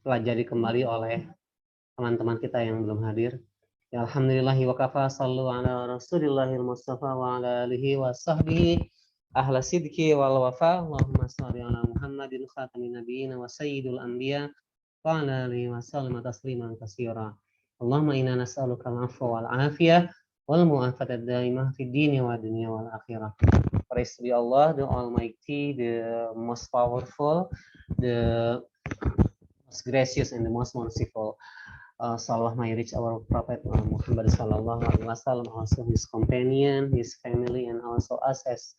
pelajari kembali oleh teman-teman kita yang belum hadir. Ya, alhamdulillahi wa kafa, sallu ala rasulillahil mustafa wa ala alihi wa sahbihi ahla sidki wal wafa. Allahumma shalli ala Muhammadin khatamin nabiyyin wa sayyidul anbiya wa ala alihi wa sallam tasliman katsira. Allahumma inna nas'aluka al-'afwa wal 'afiyah wal mu'afata daimah fid dini wa dunya wal akhirah. Praise be Allah, the Almighty, the most powerful, the most gracious and the most merciful. Salawat may reach our Prophet Muhammad sallallahu alaihi wasallam, also his companion, his family, and also us as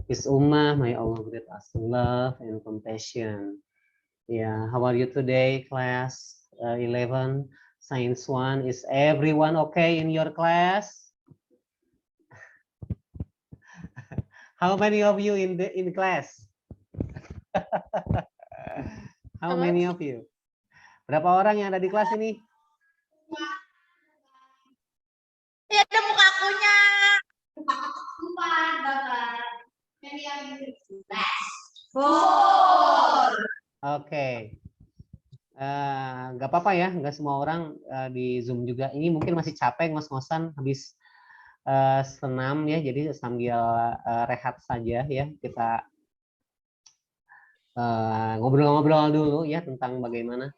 his ummah. May Allah grant us love and compassion. Yeah, how are you today, class 11, Science 1? Is everyone okay in your class? How many of you in class? How many of you? Berapa orang yang ada di kelas ini? Ya, ada muka akunya. Oke. Nggak apa-apa ya, nggak semua orang di Zoom juga. Ini mungkin masih capek ngos-ngosan habis senam ya, jadi sambil rehat saja ya, kita ngobrol-ngobrol dulu ya tentang bagaimana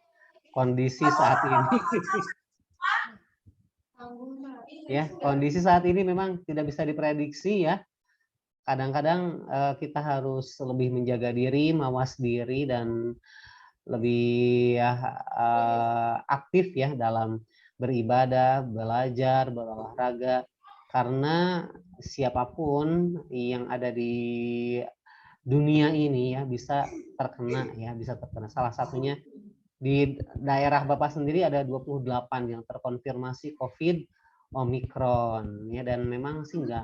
kondisi saat ini. Ya, kondisi saat ini memang tidak bisa diprediksi ya. Kadang-kadang kita harus lebih menjaga diri, mawas diri, dan lebih aktif ya dalam beribadah, belajar, berolahraga. Karena siapapun yang ada di dunia ini ya bisa terkena ya, bisa terkena. Salah satunya di daerah Bapak sendiri ada 28 yang terkonfirmasi COVID Omikron ya, dan memang sih belum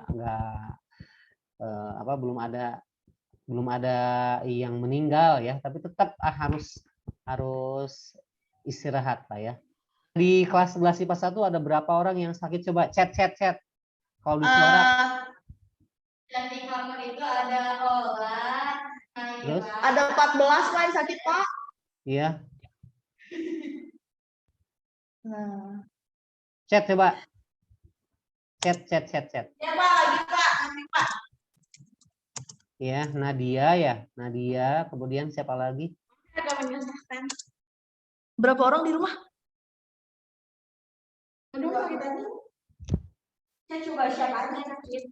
ada yang meninggal ya, tapi tetap harus istirahat Pak ya. Di kelas 11 IPA 1 ada berapa orang yang sakit? Coba chat. Kalau di suara. Dan di kamar itu ada Ola. Terus? Ada 14 Pak yang sakit Pak. Iya. Nah. Chat coba. Chat. Ya Pak, lagi Pak, nanti Pak. Ya, Nadia, kemudian siapa lagi? Ada menyusahkan. Berapa orang di rumah? Aduh, sakit aja. Saya coba siapa aja yang sakit.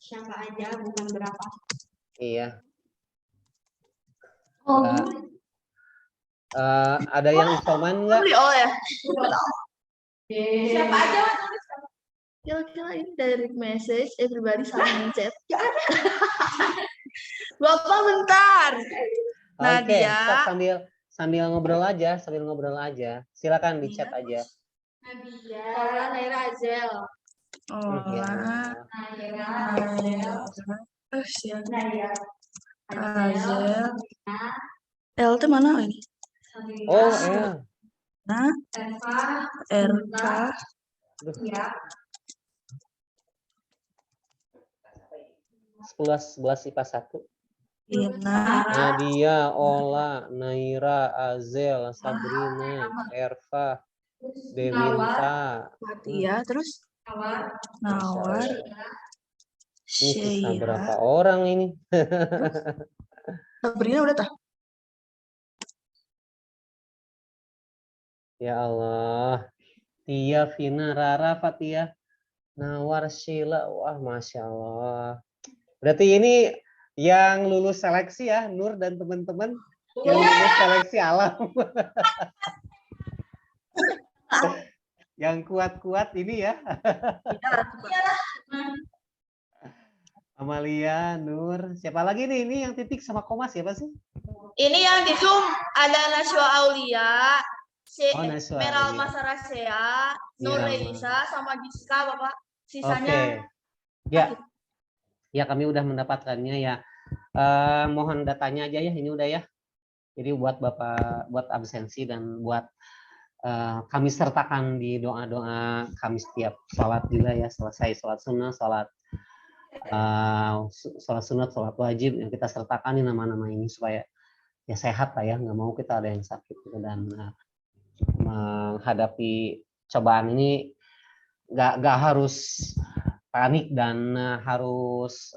Siapa aja, bukan berapa. Iya. Oh. Ada yang isoman nggak? Oh ya. Siapa aja tulis. Kira-kira ini direct message, everybody saling chat. Bapak bentar. Nadia. Sambil ngobrol aja, silakan di chat aja. Nadia. Ola, Naira, Azel. Ya. Naira, Azel. Nadia. Azel. L itu mana ini? Oh, L. Nah, RK. Ya. 11 IPA 1. Ina. Nadia, Ola, Naira, Azel, Sabrina, Erva, Dewinta. Fatia, terus Nawar. Ini sisa berapa orang ini? Sabrina udah tak? Ya Allah. Tia, Vina, Rara, Fatia, Nawar, Sheila. Wah, Masya Allah. Berarti ini yang lulus seleksi ya, Nur dan teman-teman. Yang lulus seleksi alam. Yang kuat-kuat ini ya. Amalia, Nur. Siapa lagi nih? Ini yang titik sama koma siapa sih? Ini yang di Zoom ada Naswa Aulia. Meral Aulia. Masarasea, Nur Reisa, sama Giska, Bapak. Sisanya. Ya. Ya, kami udah mendapatkannya ya. Mohon datanya aja ya, ini udah ya. Jadi buat Bapak, buat absensi dan buat kami sertakan di doa-doa kami setiap sholat juga ya. Selesai sholat sunnah, sholat sunat, sholat wajib yang kita sertakan nama-nama ini supaya ya sehat lah ya, nggak mau kita ada yang sakit gitu. Dan menghadapi cobaan ini nggak harus panik dan harus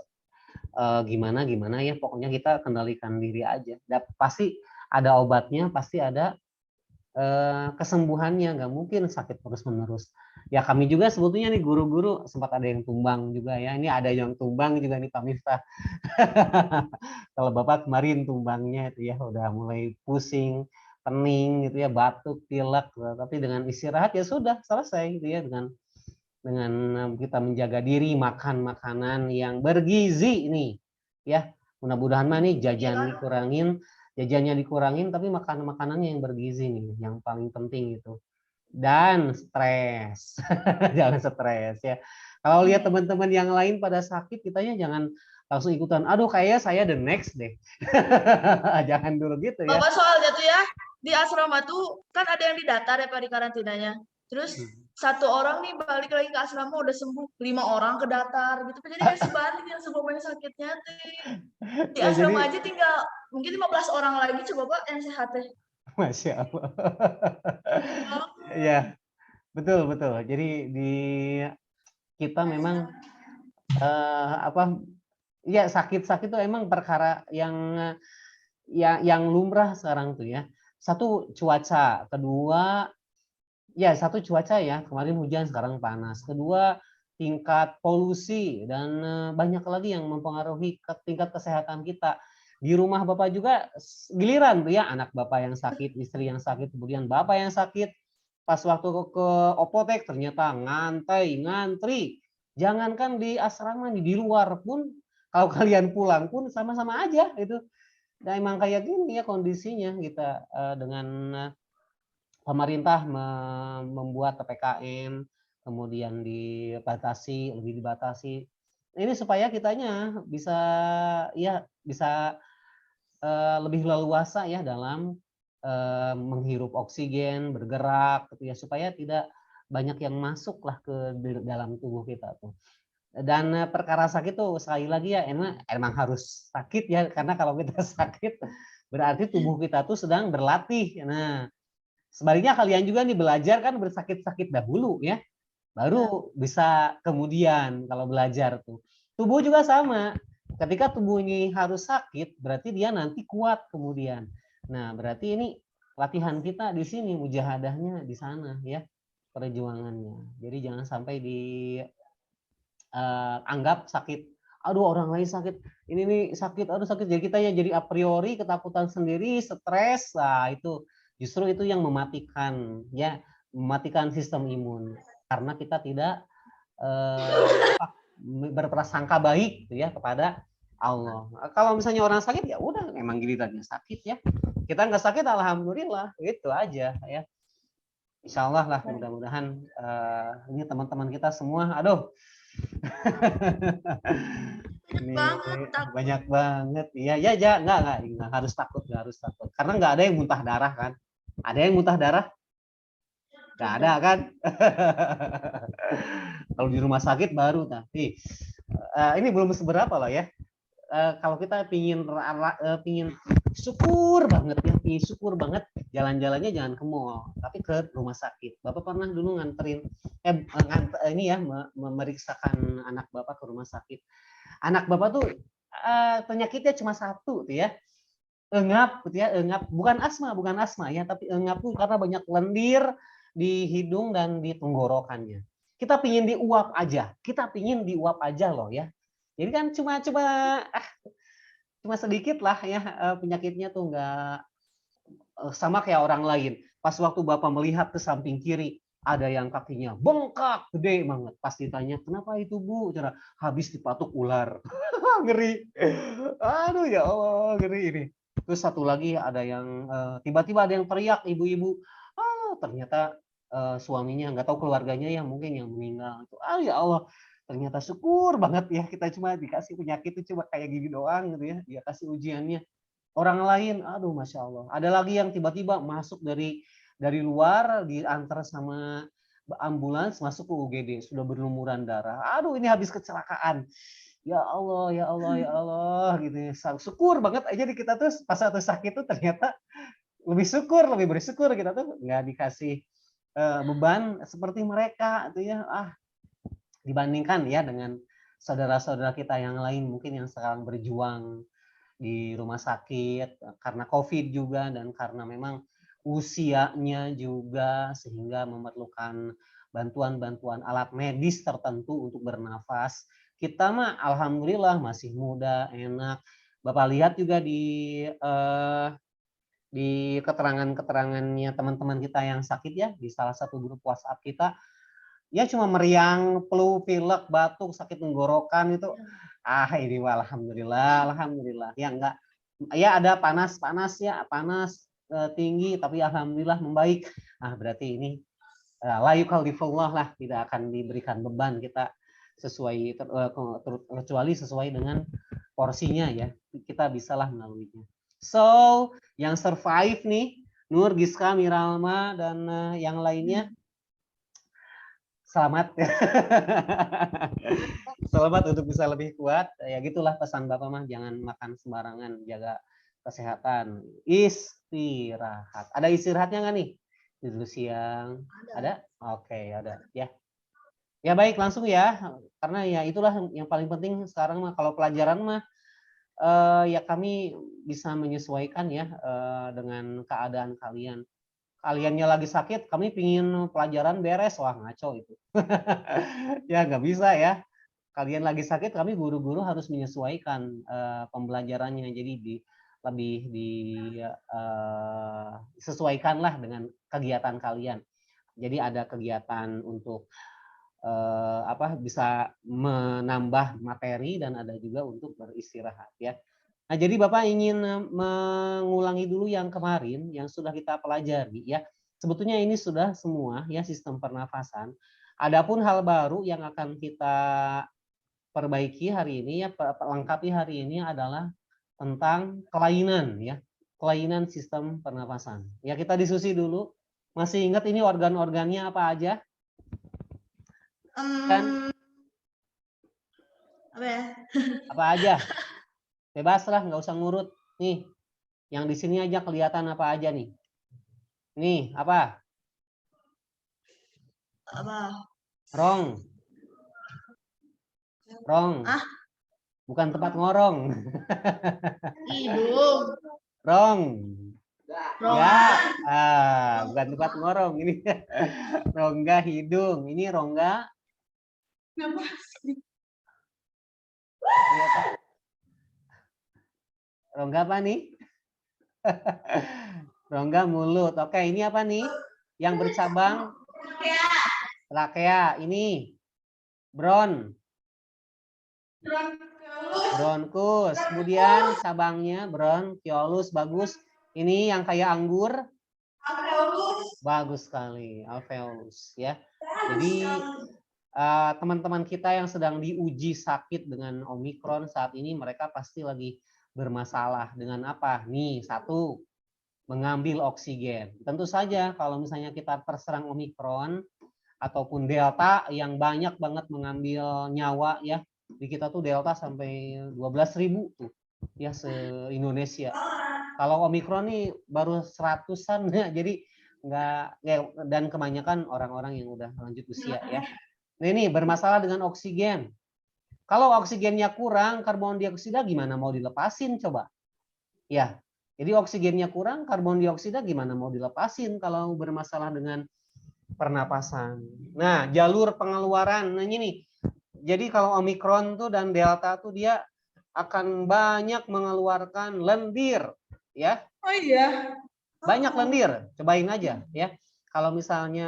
gimana ya, pokoknya kita kendalikan diri aja. Pasti ada obatnya, pasti ada kesembuhannya, nggak mungkin sakit terus-menerus. Ya kami juga sebetulnya nih guru-guru sempat ada yang tumbang juga ya. Ini ada yang tumbang juga nih Pak Miftah. Kalau Bapak kemarin tumbangnya itu ya udah mulai pusing, pening gitu ya, batuk, pilek, tapi dengan istirahat ya sudah selesai gitu ya, dengan kita menjaga diri, makan makanan yang bergizi ini ya. Mudah-mudahan mah nih jajannya dikurangin tapi makan makanannya yang bergizi nih yang paling penting itu. Dan stres. Jangan stres ya. Kalau lihat teman-teman yang lain pada sakit, kitanya jangan langsung ikutan, aduh kayaknya saya the next deh. Jangan dulu gitu ya. Bapak soalnya tuh ya, di asrama tuh kan ada yang didata ya Pak di karantinanya. Terus satu orang nih balik lagi ke asrama udah sembuh, 5 orang kedatar gitu. Jadi kayak sebalik yang sebelumnya sakitnya teh. Di Ya, asrama jadi aja tinggal mungkin 15 orang lagi coba Pak yang sehat teh. Masya Allah. Sedih banget. Ya, betul betul. Jadi di kita memang apa ya, sakit-sakit itu emang perkara yang lumrah sekarang tuh ya. Satu cuaca, kedua ya satu cuaca ya, kemarin hujan sekarang panas. Kedua tingkat polusi dan banyak lagi yang mempengaruhi ke tingkat kesehatan kita. Di rumah Bapak juga giliran tuh ya, anak Bapak yang sakit, istri yang sakit, kemudian Bapak yang sakit. Pas waktu ke apotek ternyata ngantri. Jangankan di asrama nih, di luar pun kalau kalian pulang pun sama-sama aja itu. Nah, emang kayak gini ya kondisinya kita dengan pemerintah membuat PPKM, kemudian lebih dibatasi. Ini supaya kitanya bisa lebih leluasa ya dalam menghirup oksigen, bergerak gitu ya, supaya tidak banyak yang masuk lah ke dalam tubuh kita tuh. Dan perkara sakit tuh sekali lagi ya, emang harus sakit ya, karena kalau kita sakit berarti tubuh kita tuh sedang berlatih. Nah, sebaliknya kalian juga nih belajar kan bersakit-sakit dahulu ya, baru bisa kemudian kalau belajar tuh. Tubuh juga sama. Ketika tubuh ini harus sakit, berarti dia nanti kuat kemudian. Nah, berarti ini latihan kita di sini, mujahadahnya di sana ya, perjuangannya. Jadi jangan sampai dianggap sakit. Aduh, orang lain sakit, ini nih sakit, aduh sakit. Jadi kita ya jadi a priori ketakutan sendiri, stres. Nah, itu justru itu yang mematikan ya, mematikan sistem imun karena kita tidak berprasangka baik gitu ya kepada Allah. Kalau misalnya orang sakit ya udah memang gilirannya sakit ya. Kita nggak sakit alhamdulillah, itu aja ya. Insya Allah lah, mudah-mudahan ini teman-teman kita semua, aduh. Ini banyak banget. Iya, ya, nggak harus takut, Karena nggak ada yang muntah darah kan. Ada yang muntah darah? Nggak ada kan? Kalau di rumah sakit baru tapi ini belum seberapa lah ya. Kalau kita pingin syukur banget jalan-jalannya jangan ke mall tapi ke rumah sakit. Bapak pernah dulu nganterin memeriksakan anak Bapak ke rumah sakit. Anak Bapak tuh penyakitnya cuma satu tuh ya, engap gitu ya, bukan asma ya, tapi engap tuh karena banyak lendir di hidung dan di tenggorokannya. Kita pingin diuap aja loh ya. Jadi kan cuma sedikit lah ya penyakitnya tuh, nggak sama kayak orang lain. Pas waktu Bapak melihat ke samping kiri, ada yang kakinya bengkak gede banget. Pas ditanya, kenapa itu Bu? Cara habis dipatuk ular. Ngeri. Aduh ya Allah, ngeri ini. Terus satu lagi ada yang tiba-tiba ada yang teriak, ibu-ibu. Ternyata suaminya, nggak tahu keluarganya yang mungkin yang meninggal. Ya Allah, ternyata syukur banget ya kita cuma dikasih penyakit itu cuma kayak gini doang gitu ya. Dia kasih ujiannya. Orang lain, aduh Masya Allah. Ada lagi yang tiba-tiba masuk dari luar, diantar sama ambulans masuk ke UGD, sudah berlumuran darah. Aduh, ini habis kecelakaan. ya Allah, ya Allah, ya Allah gitu ya. Syukur banget aja di kita tuh pas satu sakit tuh ternyata lebih bersyukur kita tuh nggak dikasih beban seperti mereka tuh ya. Dibandingkan ya dengan saudara-saudara kita yang lain mungkin yang sekarang berjuang di rumah sakit karena COVID juga dan karena memang usianya juga sehingga memerlukan bantuan-bantuan alat medis tertentu untuk bernafas. Kita mah alhamdulillah masih muda, enak. Bapak lihat juga di keterangan-keterangannya teman-teman kita yang sakit ya di salah satu grup WhatsApp kita, ya cuma meriang, flu, pilek, batuk, sakit tenggorokan itu. Ini alhamdulillah, alhamdulillah. Ya enggak, ya ada panas-panas ya, panas tinggi, tapi alhamdulillah membaik. Berarti ini la yukallifullah lah, tidak akan diberikan beban kita sesuai kecuali sesuai dengan porsinya ya. Kita bisalah melaluinya. So, yang survive nih, Nur, Giska, Miralma, dan yang lainnya, selamat. Selamat untuk bisa lebih kuat. Ya gitulah pesan Bapak mah, jangan makan sembarangan, jaga kesehatan, istirahat. Ada istirahatnya nggak nih? Tidur siang. Ada? Oke, ada. Ya. Ya baik, langsung ya. Karena ya itulah yang paling penting sekarang mah, kalau pelajaran mah ya kami bisa menyesuaikan ya dengan keadaan kalian. Kaliannya lagi sakit, kami pingin pelajaran beres, wah ngaco itu. Ya nggak bisa ya. Kalian lagi sakit, kami guru-guru harus menyesuaikan pembelajarannya. Jadi lebih disesuaikanlah dengan kegiatan kalian. Jadi ada kegiatan untuk bisa menambah materi dan ada juga untuk beristirahat ya. Nah, jadi Bapak ingin mengulangi dulu yang kemarin yang sudah kita pelajari ya. Sebetulnya ini sudah semua ya sistem pernafasan. Adapun hal baru yang akan kita perbaiki hari ini ya, lengkapi hari ini adalah tentang kelainan ya. Kelainan sistem pernafasan. Ya, kita diskusi dulu. Masih ingat ini organ-organnya apa aja? Kan Apa ya? apa aja? Bebas lah, nggak usah ngurut. Nih, yang di sini aja kelihatan apa aja nih. Nih, apa? Apa? Rong. Rong. Bukan tempat ngorong. Hidung. Rong. Rongga. Bukan tempat ngorong ini. Rongga hidung. Ini rongga. Rongga apa nih? Rongga mulut. Oke, ini apa nih? Yang bercabang? Trakea. Ini bronkus. Kemudian cabangnya bronchiolus. Bagus. Ini yang kayak anggur. Bagus sekali. Alveolus ya. Jadi teman-teman kita yang sedang diuji sakit dengan Omikron saat ini, mereka pasti lagi bermasalah dengan apa? Nih, satu, mengambil oksigen. Tentu saja kalau misalnya kita terserang Omikron ataupun Delta yang banyak banget mengambil nyawa ya. Di kita tuh Delta sampai 12.000 tuh ya se-Indonesia. Kalau Omikron nih baru 100-an ya, jadi nggak ya, dan kebanyakan orang-orang yang udah lanjut usia ya. Nah, ini bermasalah dengan oksigen. Kalau oksigennya kurang, karbon dioksida gimana mau dilepasin coba? Ya, jadi oksigennya kurang, karbon dioksida gimana mau dilepasin kalau bermasalah dengan pernapasan. Nah, jalur pengeluaran. Nah, ini nih. Jadi kalau Omikron tuh dan Delta tuh dia akan banyak mengeluarkan lendir, ya. Oh iya. Banyak lendir, cobain aja ya. Kalau misalnya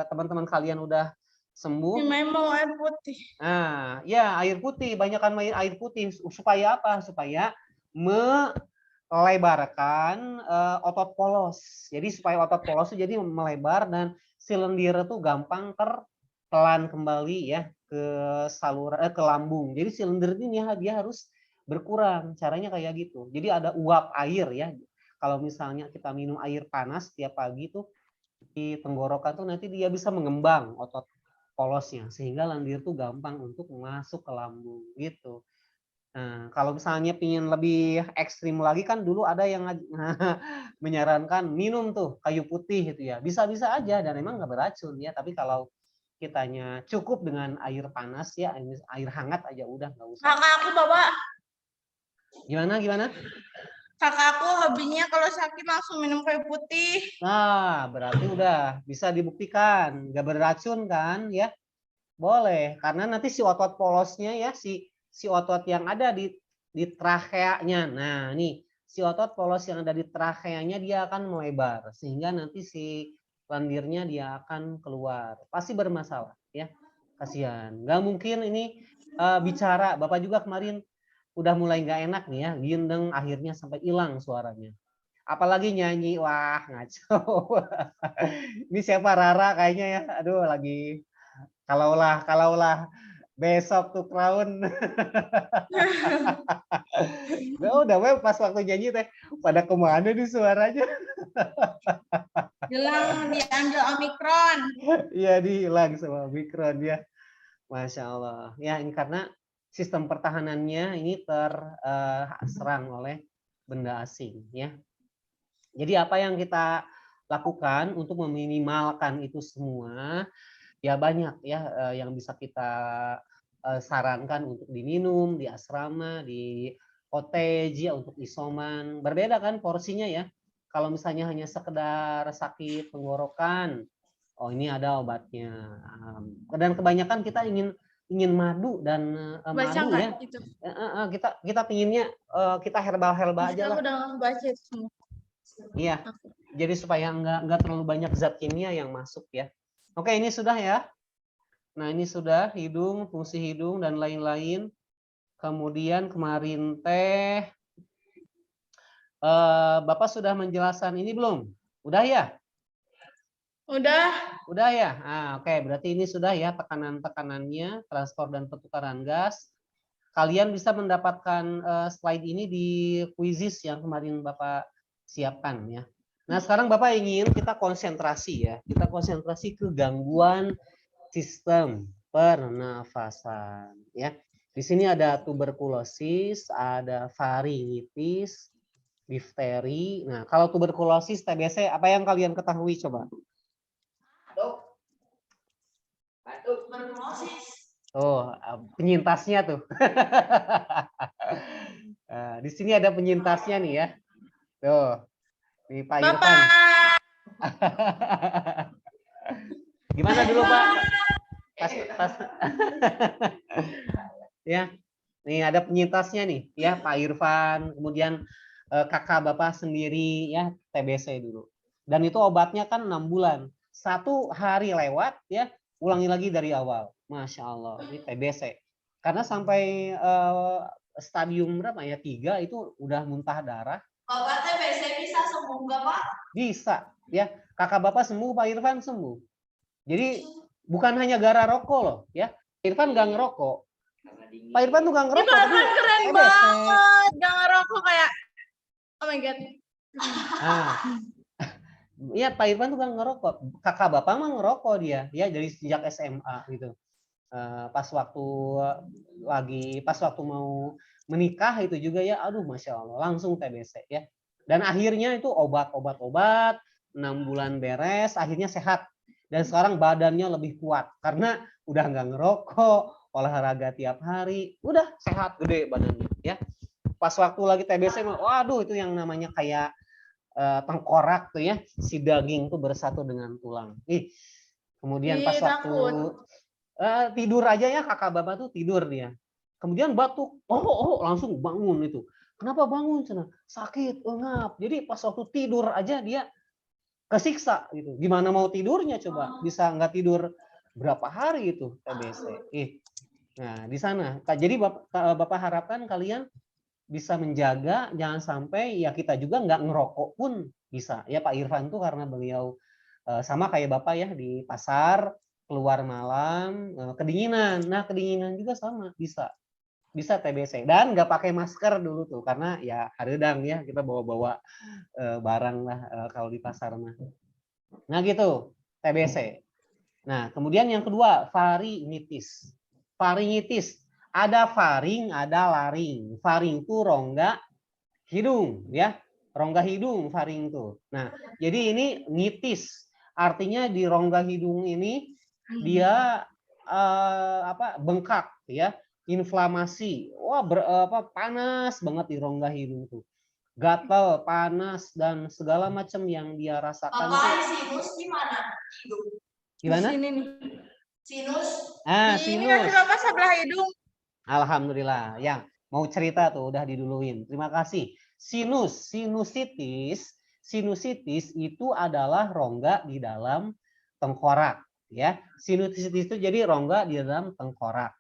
teman-teman kalian udah sembuh. Ini mau air putih. Nah, ya air putih, banyakkan air putih supaya apa? Supaya melebarkan otot polos. Jadi supaya otot polos itu jadi melebar dan si lendir itu gampang tertelan kembali ya ke saluran ke lambung. Jadi si lendir ini dia harus berkurang. Caranya kayak gitu. Jadi ada uap air ya. Kalau misalnya kita minum air panas tiap pagi tuh di tenggorokan tuh nanti dia bisa mengembang otot polosnya sehingga lendir tuh gampang untuk masuk ke lambung gitu. Nah, kalau misalnya pingin lebih ekstrim lagi kan dulu ada yang menyarankan minum tuh kayu putih gitu ya. Bisa-bisa aja dan emang nggak beracun ya. Tapi kalau kitanya cukup dengan air panas ya, air hangat aja udah nggak usah. Kakak aku Bapak, Gimana? kakak aku hobinya kalau sakit langsung minum kayu putih. Nah, berarti udah bisa dibuktikan nggak beracun kan ya. Boleh, karena nanti si otot polosnya ya, si otot yang ada di trakeanya. Nah, nih si otot polos yang ada di trakeanya dia akan melebar sehingga nanti si lendirnya dia akan keluar. Pasti bermasalah ya. Kasihan. Nggak mungkin ini bicara. Bapak juga kemarin udah mulai nggak enak nih ya, gendeng akhirnya sampai hilang suaranya. Apalagi nyanyi, wah ngaco. Ini siapa Rara kayaknya ya. Aduh lagi kalaulah besok tuh Crown. Udah pas waktu nyanyi teh pada kemana nih suaranya? Bilang diambil Omikron. Iya dihilang sama Omikron ya. Masya Allah. Ya ini karena sistem pertahanannya ini terserang oleh benda asing ya. Jadi apa yang kita lakukan untuk meminimalkan itu semua ya banyak ya yang bisa kita sarankan untuk diminum di asrama, di cottage ya untuk isoman. Berbeda kan porsinya ya. Kalau misalnya hanya sekedar sakit tenggorokan, oh ini ada obatnya. Dan kebanyakan kita ingin madu dan Baca madu nggak ya. itu? Kita pinginnya kita herbal aja Aku lah. udah baca itu semua. Iya. Jadi supaya nggak terlalu banyak zat kimia yang masuk ya. Oke, ini sudah ya. Nah, ini sudah hidung, fungsi hidung dan lain-lain. Kemudian kemarin teh Bapak sudah menjelaskan ini belum? Udah ya? Udah. Udah ya? Oke, berarti ini sudah ya tekanan-tekanannya, transport dan pertukaran gas. Kalian bisa mendapatkan slide ini di quizzes yang kemarin Bapak siapkan ya. Nah, sekarang Bapak ingin kita konsentrasi ya. Kita konsentrasi ke gangguan sistem pernafasan ya. Di sini ada tuberkulosis, ada faringitis, difteri. Nah, kalau tuberkulosis TBC apa yang kalian ketahui coba? Tuberkulosis. Oh, penyintasnya tuh. Di sini ada penyintasnya nih ya. Tuh, nih Pak Irfan. Bapak. Gimana dulu Pak? Pas. Ya, nih ada penyintasnya nih, ya Pak Irfan, kemudian kakak Bapak sendiri ya TBC dulu. Dan itu obatnya kan 6 bulan. 1 hari lewat ya, ulangi lagi dari awal. Masya Allah, ini TBC. Karena sampai stadium berapa ya 3 itu udah muntah darah. Bapak TBC bisa sembuh nggak Pak? Bisa, ya. Kakak Bapak sembuh, Pak Irfan sembuh. Jadi bukan hanya gara rokok loh, ya. Pak Irfan nggak ngerokok. Pak Irfan tuh nggak Ini ngerokok. Pak Irfan keren TBC. banget. Gak ngerokok kayak, oh my god. Iya Pak Irfan tuh nggak ngerokok. Kakak Bapak mah ngerokok dia, ya dari sejak SMA gitu. Pas waktu mau menikah itu juga ya, aduh Masya Allah, langsung TBC ya. Dan akhirnya itu obat, 6 bulan beres, akhirnya sehat. Dan sekarang badannya lebih kuat karena udah nggak ngerokok, olahraga tiap hari, udah sehat gede badannya ya. Pas waktu lagi TBC, waduh itu yang namanya kayak tengkorak tuh ya, si daging tuh bersatu dengan tulang. Kemudian pas waktu tidur aja ya kakak Bapak tuh tidur dia. Kemudian batuk, langsung bangun itu. Kenapa bangun? Sakit, ngap. Jadi pas waktu tidur aja dia kesiksa gitu. Gimana mau tidurnya coba? Bisa nggak tidur berapa hari itu TBC. Nah di sana. Jadi Bapak harapkan kalian bisa menjaga jangan sampai ya kita juga nggak ngerokok pun bisa ya Pak Irfan tuh karena beliau sama kayak Bapak ya di pasar keluar malam kedinginan. Nah kedinginan juga sama bisa TBC dan nggak pakai masker dulu tuh karena ya haredang ya kita bawa barang lah kalau di pasar mah. Nah gitu TBC. Nah kemudian yang kedua faringitis. Faringitis Ada faring, ada laring. Faring itu rongga hidung, ya. Rongga hidung faring itu. Nah, jadi ini ngitis. Artinya di rongga hidung ini dia bengkak, ya. Inflamasi. Wah, panas banget di rongga hidung itu. Gatal, panas, dan segala macam yang dia rasakan. Bapak, sinus gimana? Gimana? Di sini nih. Sinus. Ah, Di ini sinus. nanti Bapak sebelah hidung. Alhamdulillah. Yang mau cerita tuh udah diduluin. Terima kasih. Sinusitis itu adalah rongga di dalam tengkorak, ya. Sinusitis itu jadi rongga di dalam tengkorak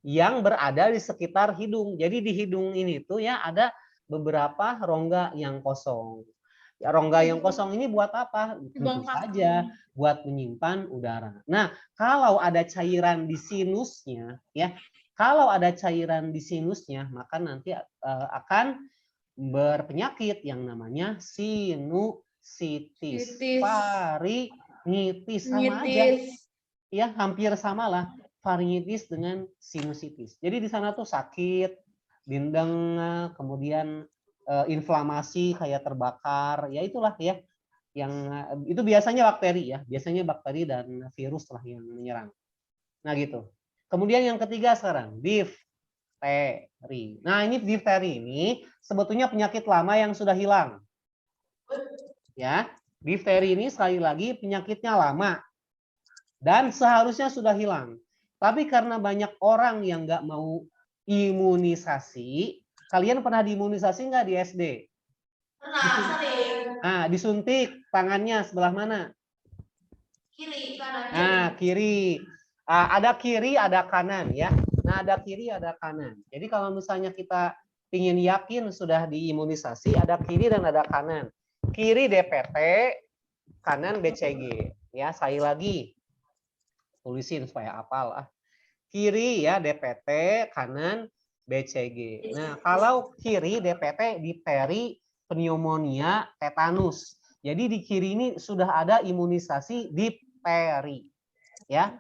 yang berada di sekitar hidung. Jadi di hidung ini tuh ya ada beberapa rongga yang kosong. Ya, rongga yang kosong ini buat apa? Tentu saja buat menyimpan udara. Nah, kalau ada cairan di sinusnya, ya, kalau ada cairan di sinusnya, maka nanti akan berpenyakit yang namanya sinusitis. Faringitis sama aja. Ya, hampir sama lah. Faringitis dengan sinusitis. Jadi di sana tuh sakit, dindeng, kemudian inflamasi kayak terbakar, ya itulah ya. Yang itu biasanya bakteri ya, biasanya bakteri dan virus lah yang menyerang. Nah gitu. Kemudian yang ketiga sekarang, difteri. Nah ini difteri ini sebetulnya penyakit lama yang sudah hilang. Ya, difteri ini sekali lagi penyakitnya lama dan seharusnya sudah hilang. Tapi karena banyak orang yang nggak mau imunisasi, kalian pernah diimunisasi nggak di SD? Pernah, sering. Nah, disuntik tangannya sebelah mana? Kiri, kanan. Nah, kiri. Ada kiri, ada kanan ya. Nah, ada kiri, ada kanan. Jadi kalau misalnya kita ingin yakin sudah diimunisasi, ada kiri dan ada kanan. Kiri DPT, kanan BCG. Ya, sekali lagi. Tulisin supaya hafal. Kiri ya DPT, kanan BCG. Nah, kalau kiri DPT difteri, pneumonia, tetanus. Jadi di kiri ini sudah ada imunisasi difteri. Ya,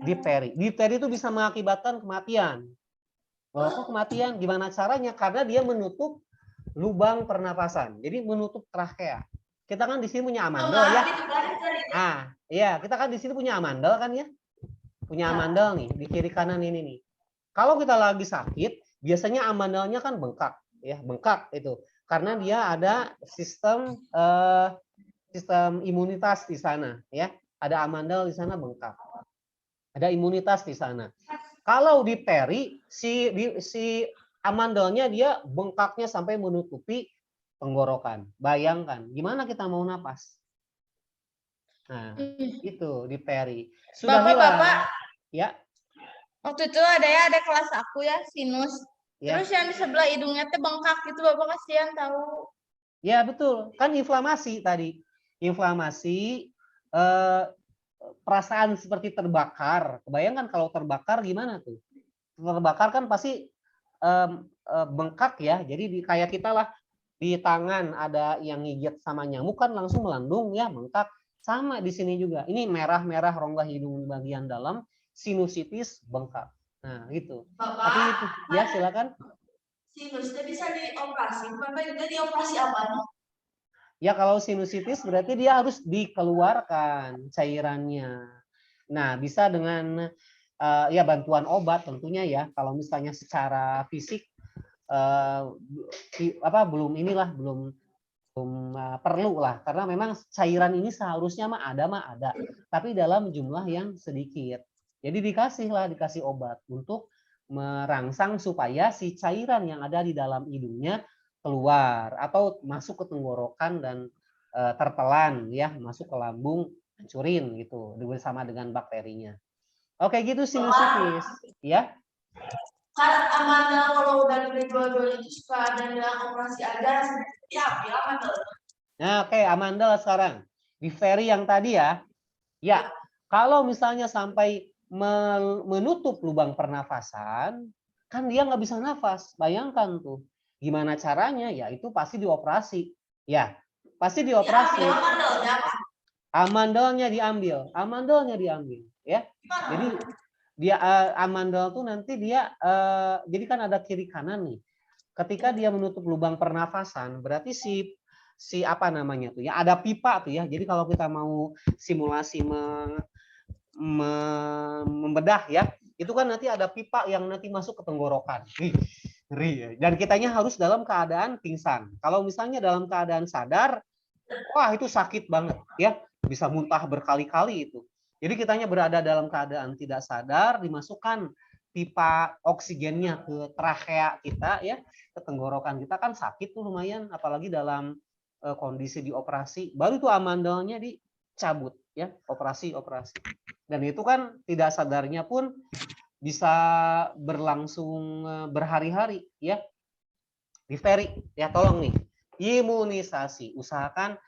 difteri. Difteri itu bisa mengakibatkan kematian. Kok kematian? Gimana caranya? Karena dia menutup lubang pernapasan. Jadi menutup trachea. Kita kan di sini punya amandel ya. Iya, kita kan di sini punya amandel kan ya. Punya amandel nih di kiri kanan ini nih. Kalau kita lagi sakit, biasanya amandelnya kan bengkak, ya bengkak itu, karena dia ada sistem imunitas di sana, ya ada amandel di sana bengkak, ada imunitas di sana. Kalau difteri si amandelnya dia bengkaknya sampai menutupi tenggorokan. Bayangkan, gimana kita mau napas? Nah, itu difteri. Sudah hilang. Ya. Waktu itu ada kelas aku ya, sinus. Ya. Terus yang di sebelah hidungnya tuh bengkak gitu, Bapak kasihan tahu. Ya, betul. Kan inflamasi tadi. Inflamasi, perasaan seperti terbakar. Kebayangkan kalau terbakar gimana tuh? Terbakar kan pasti bengkak ya. Jadi kayak kita lah di tangan ada yang gigit sama nyamuk kan langsung melandung ya, bengkak. Sama di sini juga. Ini merah-merah rongga hidung bagian dalam, sinusitis bengkak. Nah, gitu. Bapak, tapi itu ya silakan. Sinusnya bisa dioperasi. Bapak juga dioperasi apa nih? Ya kalau sinusitis berarti dia harus dikeluarkan cairannya. Nah, bisa dengan ya bantuan obat tentunya ya. Kalau misalnya secara fisik belum perlu lah, karena memang cairan ini seharusnya mah ada, tapi dalam jumlah yang sedikit. Jadi dikasih obat untuk merangsang supaya si cairan yang ada di dalam hidungnya keluar atau masuk ke tenggorokan dan tertelan ya, masuk ke lambung, hancurin gitu bersama dengan bakterinya. Oke gitu sinusitis ya. Kan amandel kalau udah dari dua-duanya itu suka ada yang operasi aja diambil amandel. Nah, oke, amandel sekarang. Difteri yang tadi ya. Ya, kalau misalnya sampai menutup lubang pernafasan, kan dia nggak bisa nafas. Bayangkan tuh. Gimana caranya? Ya itu pasti dioperasi. Ya, pasti dioperasi. Amandelnya diambil. Ya. Jadi dia amandel tuh nanti dia jadi kan ada kiri kanan nih. Ketika dia menutup lubang pernafasan, berarti si apa namanya tuh ya, ada pipa tuh ya. Jadi kalau kita mau simulasi membedah ya, itu kan nanti ada pipa yang nanti masuk ke tenggorokan. Ngeri ya. Dan kitanya harus dalam keadaan pingsan. Kalau misalnya dalam keadaan sadar, wah itu sakit banget ya, bisa muntah berkali-kali itu. Jadi kitanya berada dalam keadaan tidak sadar, dimasukkan pipa oksigennya ke trachea kita ya, ke tenggorokan kita, kan sakit tuh lumayan, apalagi dalam kondisi dioperasi. Baru tuh amandelnya dicabut ya, operasi. Dan itu kan tidak sadarnya pun bisa berlangsung berhari-hari ya. Difteri ya, tolong nih, imunisasi, usahakan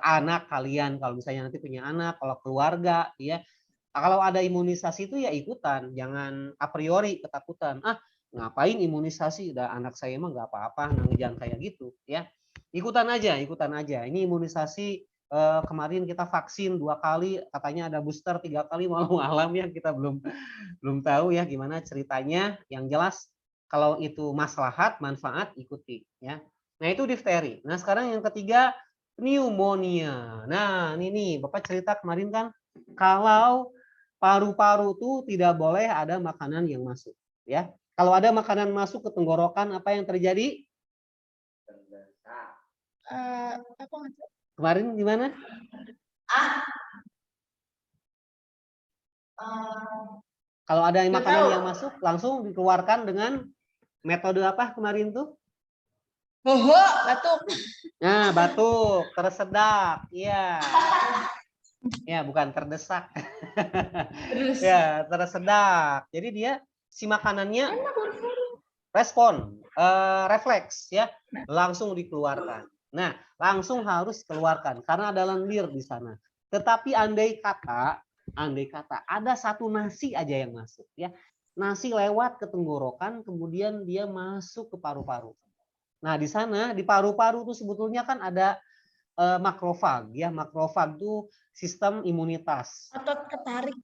anak kalian kalau misalnya nanti punya anak, kalau keluarga ya, kalau ada imunisasi itu ya ikutan, jangan a priori ketakutan, ngapain imunisasi, udah anak saya mah nggak apa-apa, nah jangan kayak gitu ya, ikutan aja. Ini imunisasi kemarin kita vaksin 2 kali, katanya ada booster 3 kali, walau alam ya, kita belum tahu ya gimana ceritanya. Yang jelas kalau itu maslahat, manfaat, ikuti ya. Nah itu difteri. Nah sekarang yang ketiga, pneumonia. Nah ini nih Bapak cerita kemarin kan, kalau paru-paru tuh tidak boleh ada makanan yang masuk ya. Kalau ada makanan masuk ke tenggorokan, apa yang terjadi? Apa maksudnya? Kemarin gimana? Kalau ada makanan yang masuk, langsung dikeluarkan dengan metode apa kemarin tuh? Batuk. Nah, batuk, tersedak, iya. Ya, bukan terdesak. Ya, tersedak. Jadi dia si makanannya respon, refleks ya, langsung dikeluarkan. Nah, langsung harus keluarkan karena ada lendir di sana. Tetapi andai kata ada satu nasi aja yang masuk ya. Nasi lewat ke tenggorokan, kemudian dia masuk ke paru-paru. Nah, di sana di paru-paru tuh sebetulnya kan ada makrofag ya. Makrofag tuh sistem imunitas. Otot ketarik.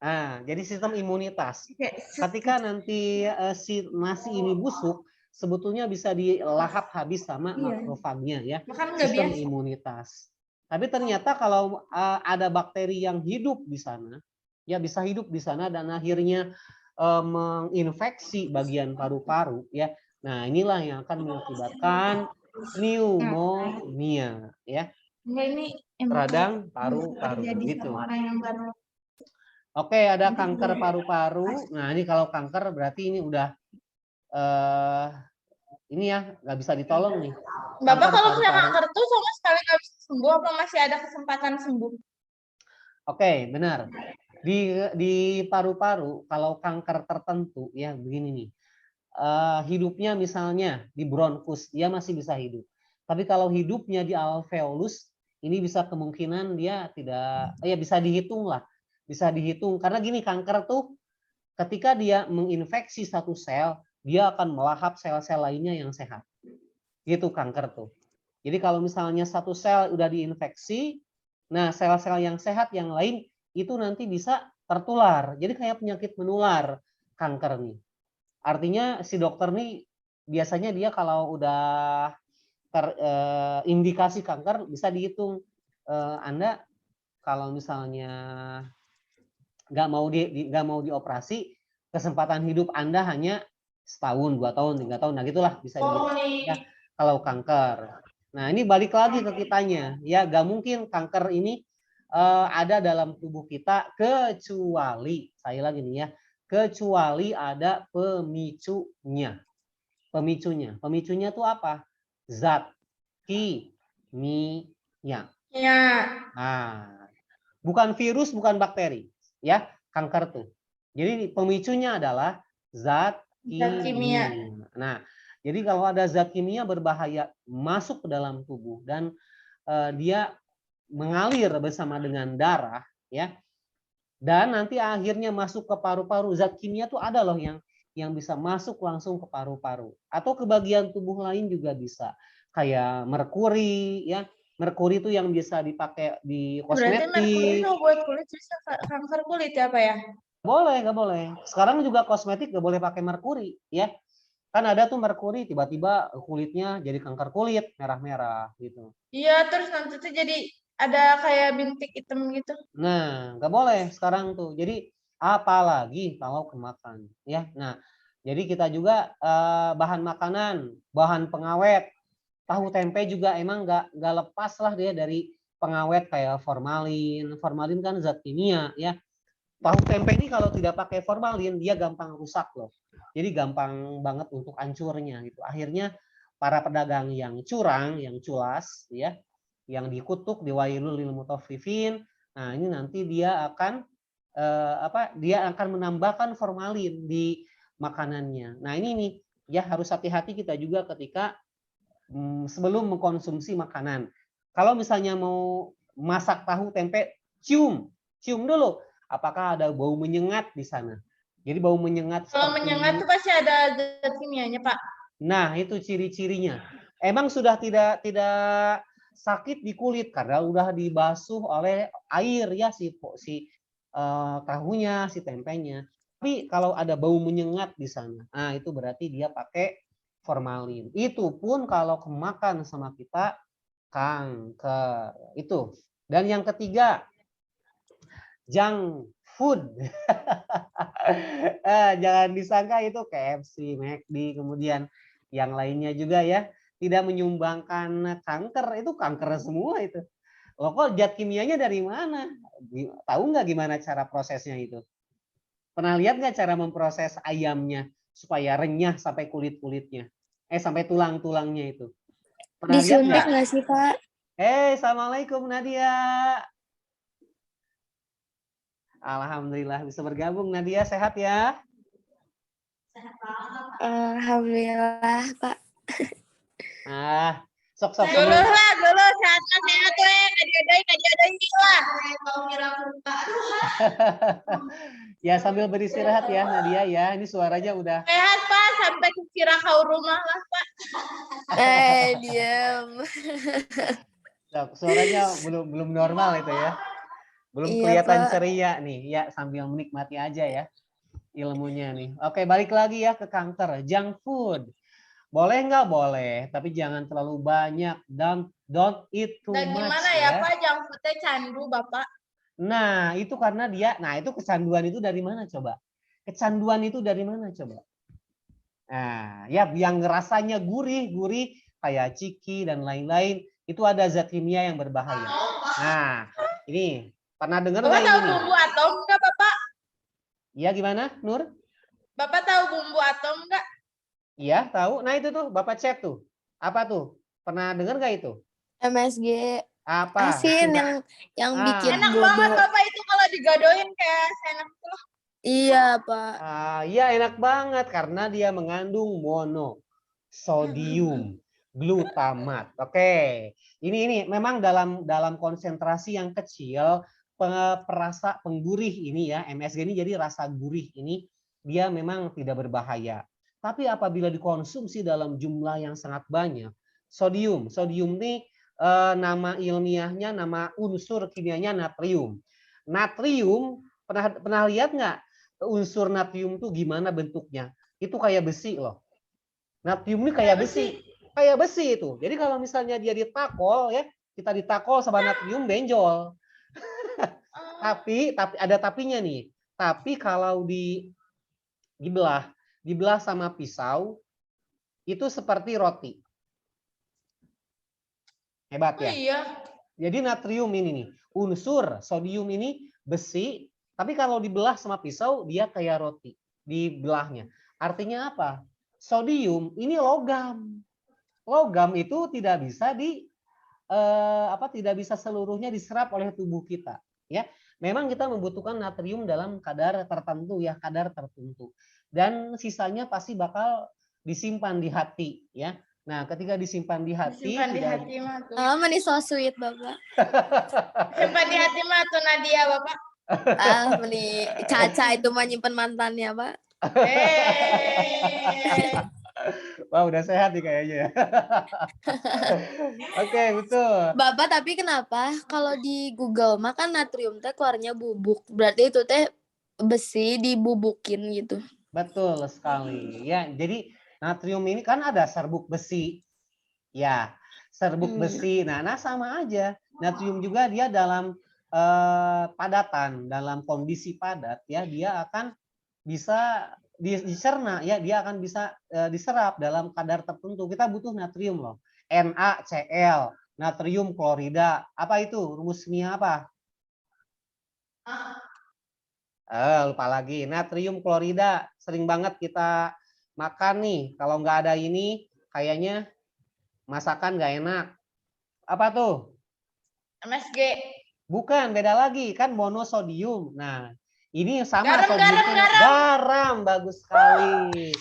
Nah, jadi sistem imunitas. Ketika nanti si nasi ini busuk, sebetulnya bisa dilahap habis sama makrofagnya ya. Sistem imunitas. Tapi ternyata kalau ada bakteri yang hidup di sana, ya bisa hidup di sana dan akhirnya menginfeksi bagian paru-paru ya. Nah, inilah yang akan mengakibatkan pneumonia ya. Ini Radang paru-paru gitu. Oke, ada kanker paru-paru. Nah, ini kalau kanker berarti ini udah ini ya nggak bisa ditolong nih. Bapak kalau kena kanker tuh sama sekali nggak bisa sembuh, apa masih ada kesempatan sembuh? Oke, benar. Di paru-paru kalau kanker tertentu ya begini nih. Hidupnya misalnya di bronkus, dia masih bisa hidup. Tapi kalau hidupnya di alveolus, ini bisa kemungkinan dia tidak, ya bisa dihitung lah. Bisa dihitung. Karena gini, kanker tuh ketika dia menginfeksi satu sel, dia akan melahap sel-sel lainnya yang sehat. Gitu kanker tuh. Jadi kalau misalnya satu sel udah diinfeksi, nah sel-sel yang sehat yang lain itu nanti bisa tertular. Jadi kayak penyakit menular kanker nih. Artinya si dokter nih biasanya dia kalau udah terindikasi kanker bisa dihitung. Anda kalau misalnya nggak mau dioperasi, kesempatan hidup Anda hanya setahun, 2 tahun, 3 tahun, nah gitulah bisa dihitung ya kalau kanker. Nah ini balik lagi ke kitanya ya, nggak mungkin kanker ini ada dalam tubuh kita kecuali, saya lagi nih ya, kecuali ada pemicunya. Pemicunya tuh apa? Zat kimia. Ya. Nah, bukan virus, bukan bakteri, ya kanker tuh. Jadi pemicunya adalah zat kimia. Nah, jadi kalau ada zat kimia berbahaya masuk ke dalam tubuh dan dia mengalir bersama dengan darah, ya. Dan nanti akhirnya masuk ke paru-paru. Zat kimia tuh ada loh yang bisa masuk langsung ke paru-paru atau ke bagian tubuh lain juga bisa. Kayak merkuri ya. Merkuri itu yang bisa dipakai di kosmetik. Berarti merkuri kalau buat kulit bisa kanker kulit ya Pak ya? Boleh, nggak boleh. Sekarang juga kosmetik nggak boleh pakai merkuri, ya. Kan ada tuh merkuri tiba-tiba kulitnya jadi kanker kulit, merah-merah gitu. Iya, terus nanti tuh jadi ada kayak bintik hitam gitu. Nah, nggak boleh sekarang tuh. Jadi apalagi kalau kemakan, ya. Nah, jadi kita juga bahan makanan, bahan pengawet, tahu tempe juga emang nggak lepas lah dia dari pengawet kayak formalin. Formalin kan zat kimia, ya. Tahu tempe ini kalau tidak pakai formalin dia gampang rusak loh. Jadi gampang banget untuk hancurnya gitu. Akhirnya para pedagang yang curang, yang culas ya, yang dikutuk diwailul lil mutaffifin. Nah, ini nanti dia akan dia akan menambahkan formalin di makanannya. Nah, ini nih ya harus hati-hati kita juga ketika sebelum mengkonsumsi makanan. Kalau misalnya mau masak tahu tempe, cium dulu apakah ada bau menyengat di sana. Jadi bau menyengat Kalau seperti menyengat tuh pasti ada zat kimianya, Pak. nah, itu ciri-cirinya. Emang sudah tidak sakit di kulit karena udah dibasuh oleh air ya si tahunya, si tempenya. Tapi kalau ada bau menyengat di sana, nah itu berarti dia pakai formalin. Itu pun kalau kemakan sama kita kanker. Itu. Dan yang ketiga, junk food. Jangan disangka itu KFC, McD, kemudian yang lainnya juga ya. Tidak menyumbangkan kanker, itu kanker semua itu. Loh kok zat kimianya dari mana? Tahu nggak gimana cara prosesnya itu? Pernah lihat nggak cara memproses ayamnya supaya renyah sampai kulit-kulitnya? Sampai tulang-tulangnya itu. Pernah lihat Disuntik nggak? nggak sih, Pak? Assalamualaikum Nadia. Alhamdulillah bisa bergabung. Nadia sehat ya? Alhamdulillah, Pak. Sok-sok Dulu teman. lah, dulu sehat weh, kajian lah. Ya sambil beristirahat ya Nadia ya. Ini suaranya udah. Sehat, Pak, sampai kira kau rumah lah, Pak. Diam. Suaranya belum normal itu ya. Belum Iya, kelihatan Pak. ceria nih. Ya sambil menikmati aja ya ilmunya nih. Oke, balik lagi ya ke kanker. Junk food. Boleh nggak? Boleh, tapi jangan terlalu banyak. Don't eat too Dan much gimana ya, Pak, junk food-nya candu, Bapak? Nah, itu karena itu kecanduan itu dari mana coba? Kecanduan itu dari mana coba? Nah, ya yang rasanya gurih kayak ciki dan lain-lain, itu ada zat kimia yang berbahaya. Nah, ini pernah dengar nggak Bapak tahu ini? bumbu atom nggak, Bapak? Iya gimana, Nur? Bapak tahu bumbu atom nggak? Iya, tahu. Nah, itu tuh Bapak cek tuh. Apa tuh? Pernah dengar nggak itu? MSG Apa? asin yang bikin Enak bodoh. banget, Bapak, itu kalau digadoin kayak enak tuh. Iya, Pak. Iya, enak banget karena dia mengandung monosodium glutamat. Oke. Ini memang dalam konsentrasi yang kecil perasa penggurih ini ya, MSG ini jadi rasa gurih ini dia memang tidak berbahaya. Tapi apabila dikonsumsi dalam jumlah yang sangat banyak, sodium ini nama ilmiahnya, nama unsur kimianya natrium. Natrium pernah lihat nggak unsur natrium tuh gimana bentuknya? Itu kayak besi loh. Natrium ini kayak besi. Kayak besi itu. Jadi kalau misalnya dia ditakol ya, kita ditakol sama natrium benjol. Tapi ada tapinya nih. Tapi kalau dibelah sama pisau itu seperti roti. Hebat ya? Oh iya. Jadi natrium ini nih, unsur sodium ini besi, tapi kalau dibelah sama pisau dia kayak roti dibelahnya. Artinya apa? Sodium ini logam. Logam itu tidak bisa tidak bisa seluruhnya diserap oleh tubuh kita, ya. Memang kita membutuhkan natrium dalam kadar tertentu ya, kadar tertentu. Dan sisanya pasti bakal disimpan di hati, ya. Nah, ketika disimpan di hati, Simpan di hati mah tuh. Manis so sweet, Bapak. Simpan di hati mah tuh Nadia, Bapak. Nih Caca itu mah nyimpen mantannya, Pak. Wah, udah sehat nih kayaknya ya. Oke, betul. Bapak, tapi kenapa kalau di Google mah kan natrium teh keluarnya bubuk. Berarti itu teh besi dibubukin gitu. Betul sekali. Ya, jadi natrium ini kan ada serbuk besi. Ya, serbuk besi. Nah, sama aja. Natrium juga dia dalam padatan, dalam kondisi padat ya, dia akan bisa dicerna ya, dia akan bisa diserap dalam kadar tertentu. Kita butuh natrium loh. NaCl, natrium klorida. Apa itu? Rumus kimia apa? Lupa lagi. Natrium klorida sering banget kita makan nih. Kalau nggak ada ini, kayaknya masakan nggak enak. Apa tuh? MSG. Bukan, beda lagi. Kan monosodium. Nah, ini sama Garam, sodiumnya. Garam, bagus sekali.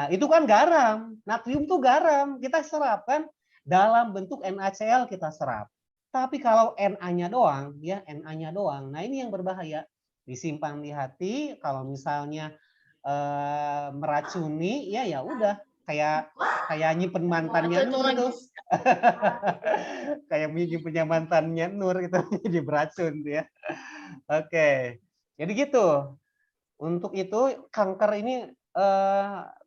Itu kan garam. Natrium tuh garam. Kita serap kan dalam bentuk NaCl kita serap. Tapi kalau Na-nya doang, ya Na-nya doang. Nah, ini yang berbahaya. Disimpan di hati, kalau misalnya meracuni, ya udah kayak nyimpen mantannya Nur tuh. Kayak nyimpennya mantannya Nur itu jadi beracun ya. Oke. Jadi gitu. Untuk itu kanker ini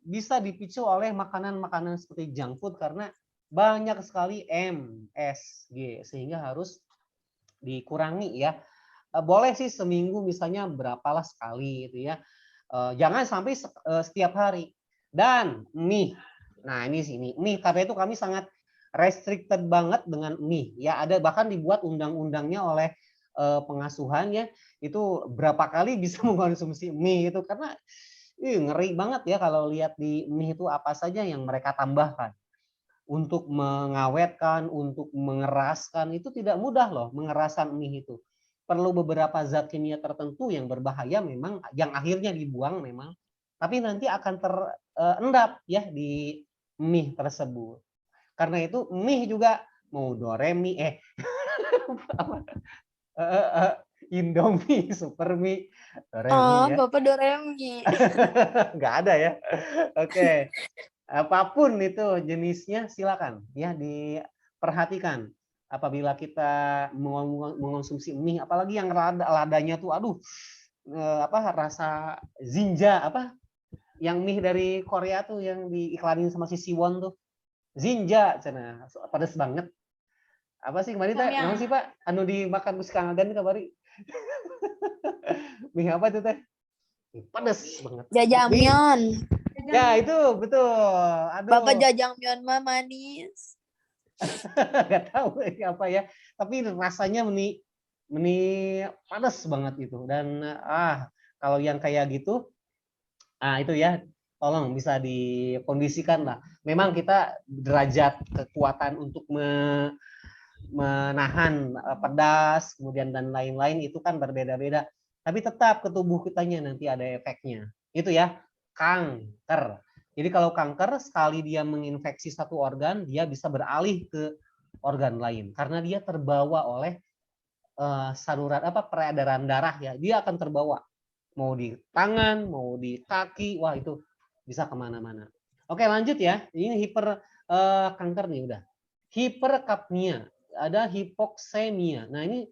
bisa dipicu oleh makanan-makanan seperti junk food karena banyak sekali MSG sehingga harus dikurangi ya. Boleh sih seminggu misalnya berapalah sekali gitu ya. Jangan sampai setiap hari. Dan mie. Nah, ini sini mie karena itu kami sangat restricted banget dengan mie. Ya, ada bahkan dibuat undang-undangnya oleh pengasuhan ya. Itu berapa kali bisa mengkonsumsi mie itu karena ngeri banget ya kalau lihat di mie itu apa saja yang mereka tambahkan. Untuk mengawetkan, untuk mengeraskan itu tidak mudah loh mengeraskan mie itu. Perlu beberapa zat kimia tertentu yang berbahaya memang yang akhirnya dibuang memang, tapi nanti akan terendap ya di mie tersebut. Karena itu mie juga mau doremi Indomie, super mie, doremi ya. Bapak Doremi. Nggak ada ya. Oke. Apapun itu jenisnya silakan ya diperhatikan apabila kita mengonsumsi mie apalagi yang ladanya tuh aduh rasa zinja yang mie dari Korea tuh yang diiklanin sama si Siwon tuh zinja cina pedes banget apa sih kemarin teh namun sih Pak anu dimakan musik Kangadan kabari mie apa tuh teh pedes banget Jajangmyeon. ya itu betul. Aduh. Bapak jajangmyeon mah manis. Nggak tahu apa ya. Tapi rasanya meni panas banget itu. Dan kalau yang kayak gitu, itu ya tolong bisa dikondisikan lah. Memang kita derajat kekuatan untuk menahan pedas, kemudian dan lain-lain itu kan berbeda-beda. Tapi tetap ke tubuh kitanya nanti ada efeknya. Itu ya. Kanker. Jadi kalau kanker sekali dia menginfeksi satu organ, dia bisa beralih ke organ lain karena dia terbawa oleh saluran peredaran darah ya. Dia akan terbawa mau di tangan, mau di kaki, wah itu bisa kemana-mana. Oke lanjut ya. Ini kanker nih udah. Hiperkapnia, ada hipoksemia. Nah ini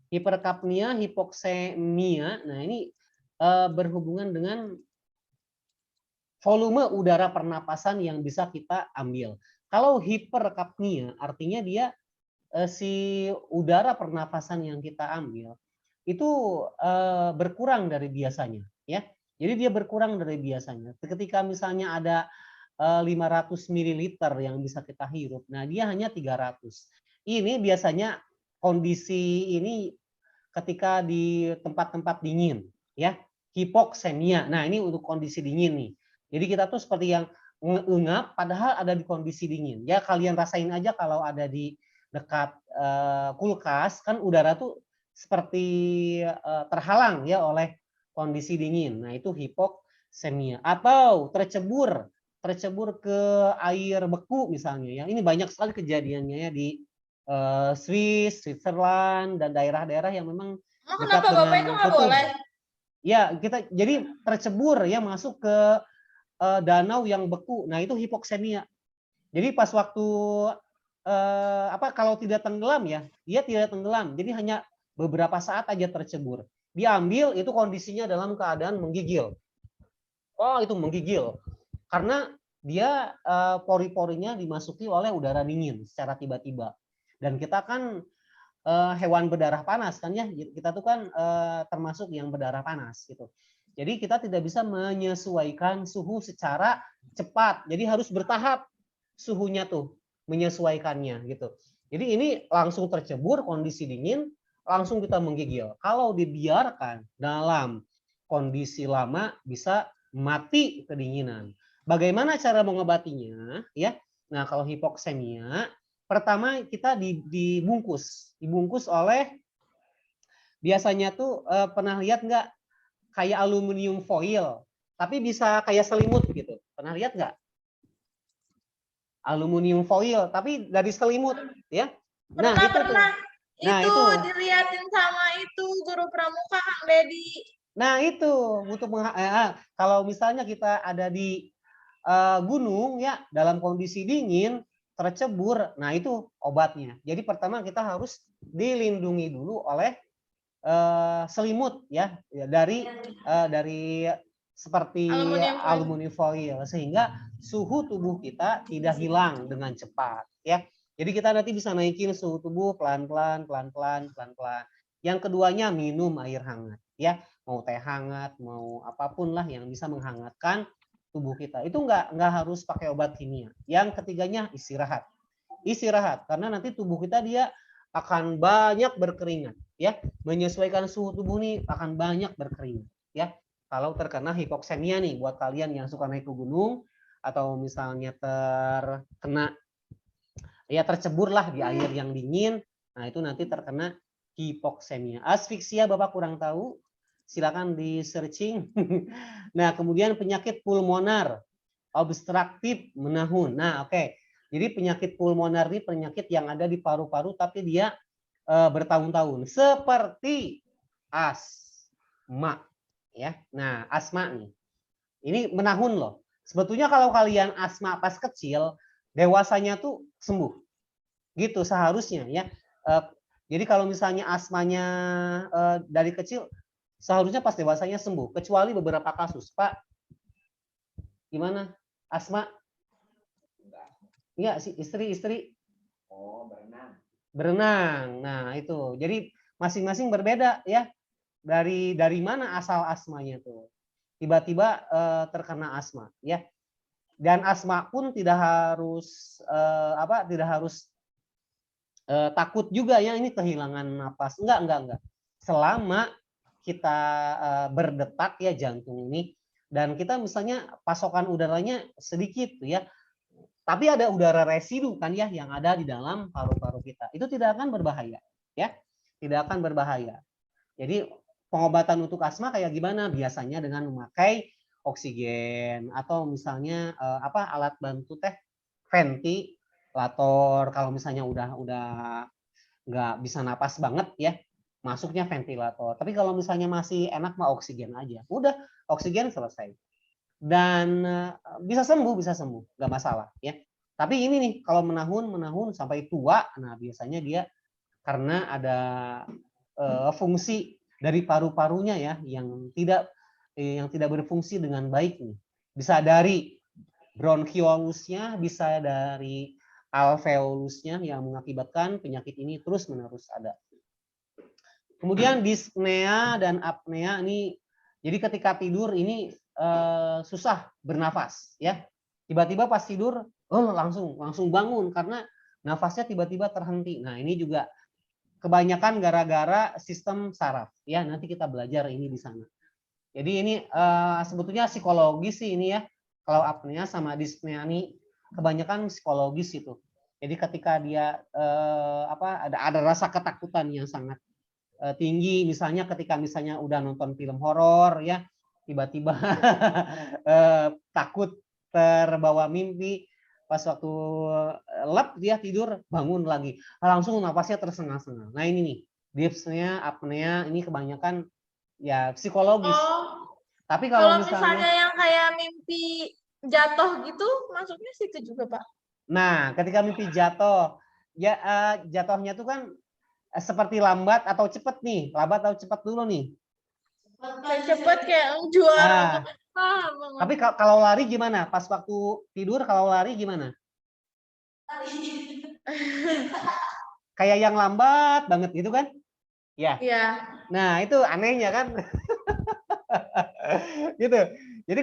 hiperkapnia, hipoksemia. Nah ini berhubungan dengan volume udara pernapasan yang bisa kita ambil. Kalau hiperkapnia artinya dia si udara pernapasan yang kita ambil itu berkurang dari biasanya ya. Jadi dia berkurang dari biasanya. Ketika misalnya ada 500 ml yang bisa kita hirup, nah dia hanya 300. Ini biasanya kondisi ini ketika di tempat-tempat dingin ya. Hipoksemia. Nah, ini untuk kondisi dingin nih. Jadi kita tuh seperti yang ngap padahal ada di kondisi dingin. Ya kalian rasain aja kalau ada di dekat kulkas kan udara tuh seperti terhalang ya oleh kondisi dingin. Nah, itu hipoksemia. Atau tercebur ke air beku misalnya ya. Ini banyak sekali kejadiannya ya di Swiss, Switzerland dan daerah-daerah yang memang dekat kenapa Bapak itu nggak boleh? Ya, kita jadi tercebur ya masuk ke danau yang beku. Nah, itu hipoksemia. Jadi pas waktu kalau tidak tenggelam ya, dia tidak tenggelam. Jadi hanya beberapa saat aja tercebur. Diambil itu kondisinya dalam keadaan menggigil. Oh, itu menggigil. Karena dia pori-porinya dimasuki oleh udara dingin secara tiba-tiba. Dan kita kan hewan berdarah panas kan ya. Kita tuh kan termasuk yang berdarah panas gitu. Jadi kita tidak bisa menyesuaikan suhu secara cepat. Jadi harus bertahap suhunya tuh menyesuaikannya gitu. Jadi ini langsung tercebur kondisi dingin, langsung kita menggigil. Kalau dibiarkan dalam kondisi lama bisa mati kedinginan. Bagaimana cara mengobatinya? Ya, nah kalau hipoksemia, pertama kita dibungkus oleh biasanya tuh pernah lihat nggak kayak aluminium foil, tapi bisa kayak selimut gitu. Pernah lihat nggak? Aluminium foil, tapi dari selimut, ya. Nah Pernah, itu tuh. pernah. Nah Itu itu. diliatin sama itu guru pramuka Kang Dedi. Nah itu untuk kalau misalnya kita ada di gunung ya dalam kondisi dingin tercebur, nah itu obatnya. Jadi pertama kita harus dilindungi dulu oleh selimut ya dari seperti Aluminium foil. aluminium foil sehingga suhu tubuh kita tidak hilang dengan cepat ya. Jadi kita nanti bisa naikin suhu tubuh pelan-pelan, pelan-pelan, pelan-pelan. Yang keduanya minum air hangat ya, mau teh hangat, mau apapun lah yang bisa menghangatkan tubuh kita. Itu nggak harus pakai obat kimia. Yang ketiganya istirahat. Istirahat karena nanti tubuh kita dia akan banyak berkeringat ya, menyesuaikan suhu tubuh nih akan banyak berkeringat ya. Kalau terkena hipoksemia nih buat kalian yang suka naik ke gunung atau misalnya terkena ya tercebur lah di air yang dingin, nah itu nanti terkena hipoksemia. Asfiksia Bapak kurang tahu, silakan di searching. Nah kemudian penyakit pulmoner obstruktif menahun. Nah oke. Jadi penyakit pulmoner ini penyakit yang ada di paru-paru tapi dia bertahun-tahun seperti asma ya. Nah, asma nih. Ini menahun loh. Sebetulnya kalau kalian asma pas kecil, dewasanya tuh sembuh. Gitu seharusnya ya. Jadi kalau misalnya asmanya dari kecil seharusnya pas dewasanya sembuh, kecuali beberapa kasus. Pak, gimana? Asma? Iya, si istri. Oh, berenang. Berenang. Nah, itu. Jadi masing-masing berbeda ya. Dari mana asal asmanya tuh? Tiba-tiba terkena asma ya. Dan asma pun tidak harus takut juga ya ini kehilangan napas. Enggak. Selama kita berdetak ya jantung ini dan kita misalnya pasokan udaranya sedikit ya. Tapi ada udara residu kan ya yang ada di dalam paru-paru kita. Itu tidak akan berbahaya ya. Tidak akan berbahaya. Jadi pengobatan untuk asma kayak gimana? Biasanya dengan memakai oksigen atau misalnya alat bantu ventilator. Kalau misalnya udah nggak bisa napas banget ya, masuknya ventilator. Tapi kalau misalnya masih enak mah oksigen aja. Udah oksigen selesai. Dan bisa sembuh, nggak masalah ya. Tapi ini nih kalau menahun sampai tua, nah biasanya dia karena ada fungsi dari paru-parunya ya yang tidak berfungsi dengan baik nih. Bisa dari bronchiolusnya, bisa dari alveolusnya yang mengakibatkan penyakit ini terus-menerus ada. Kemudian dyspnea dan apnea ini jadi ketika tidur ini susah bernafas ya. Tiba-tiba pas tidur langsung bangun karena nafasnya tiba-tiba terhenti. Nah, ini juga kebanyakan gara-gara sistem saraf ya. Nanti kita belajar ini di sana. Jadi ini sebetulnya psikologis sih ini ya. Kalau apnea sama dyspnea ini kebanyakan psikologis itu. Jadi ketika dia ada rasa ketakutan yang sangat tinggi, misalnya ketika misalnya udah nonton film horor ya, tiba-tiba takut terbawa mimpi, pas waktu lep dia tidur bangun lagi, langsung napasnya tersengal-sengal. Nah ini nih, dyspnea, apnea ini kebanyakan ya psikologis. Oh, Tapi kalau misalnya yang kayak mimpi jatuh gitu, masuknya situ juga Pak. Nah, ketika mimpi jatuh, ya jatuhnya tuh kan seperti lambat atau cepat nih? Lambat atau cepat dulu nih? Cepet kayak juara. Nah, tapi kalau lari gimana? Pas waktu tidur kalau lari gimana? Kayak yang lambat banget gitu kan? Ya. Iya. Nah, itu anehnya kan? Gitu. Jadi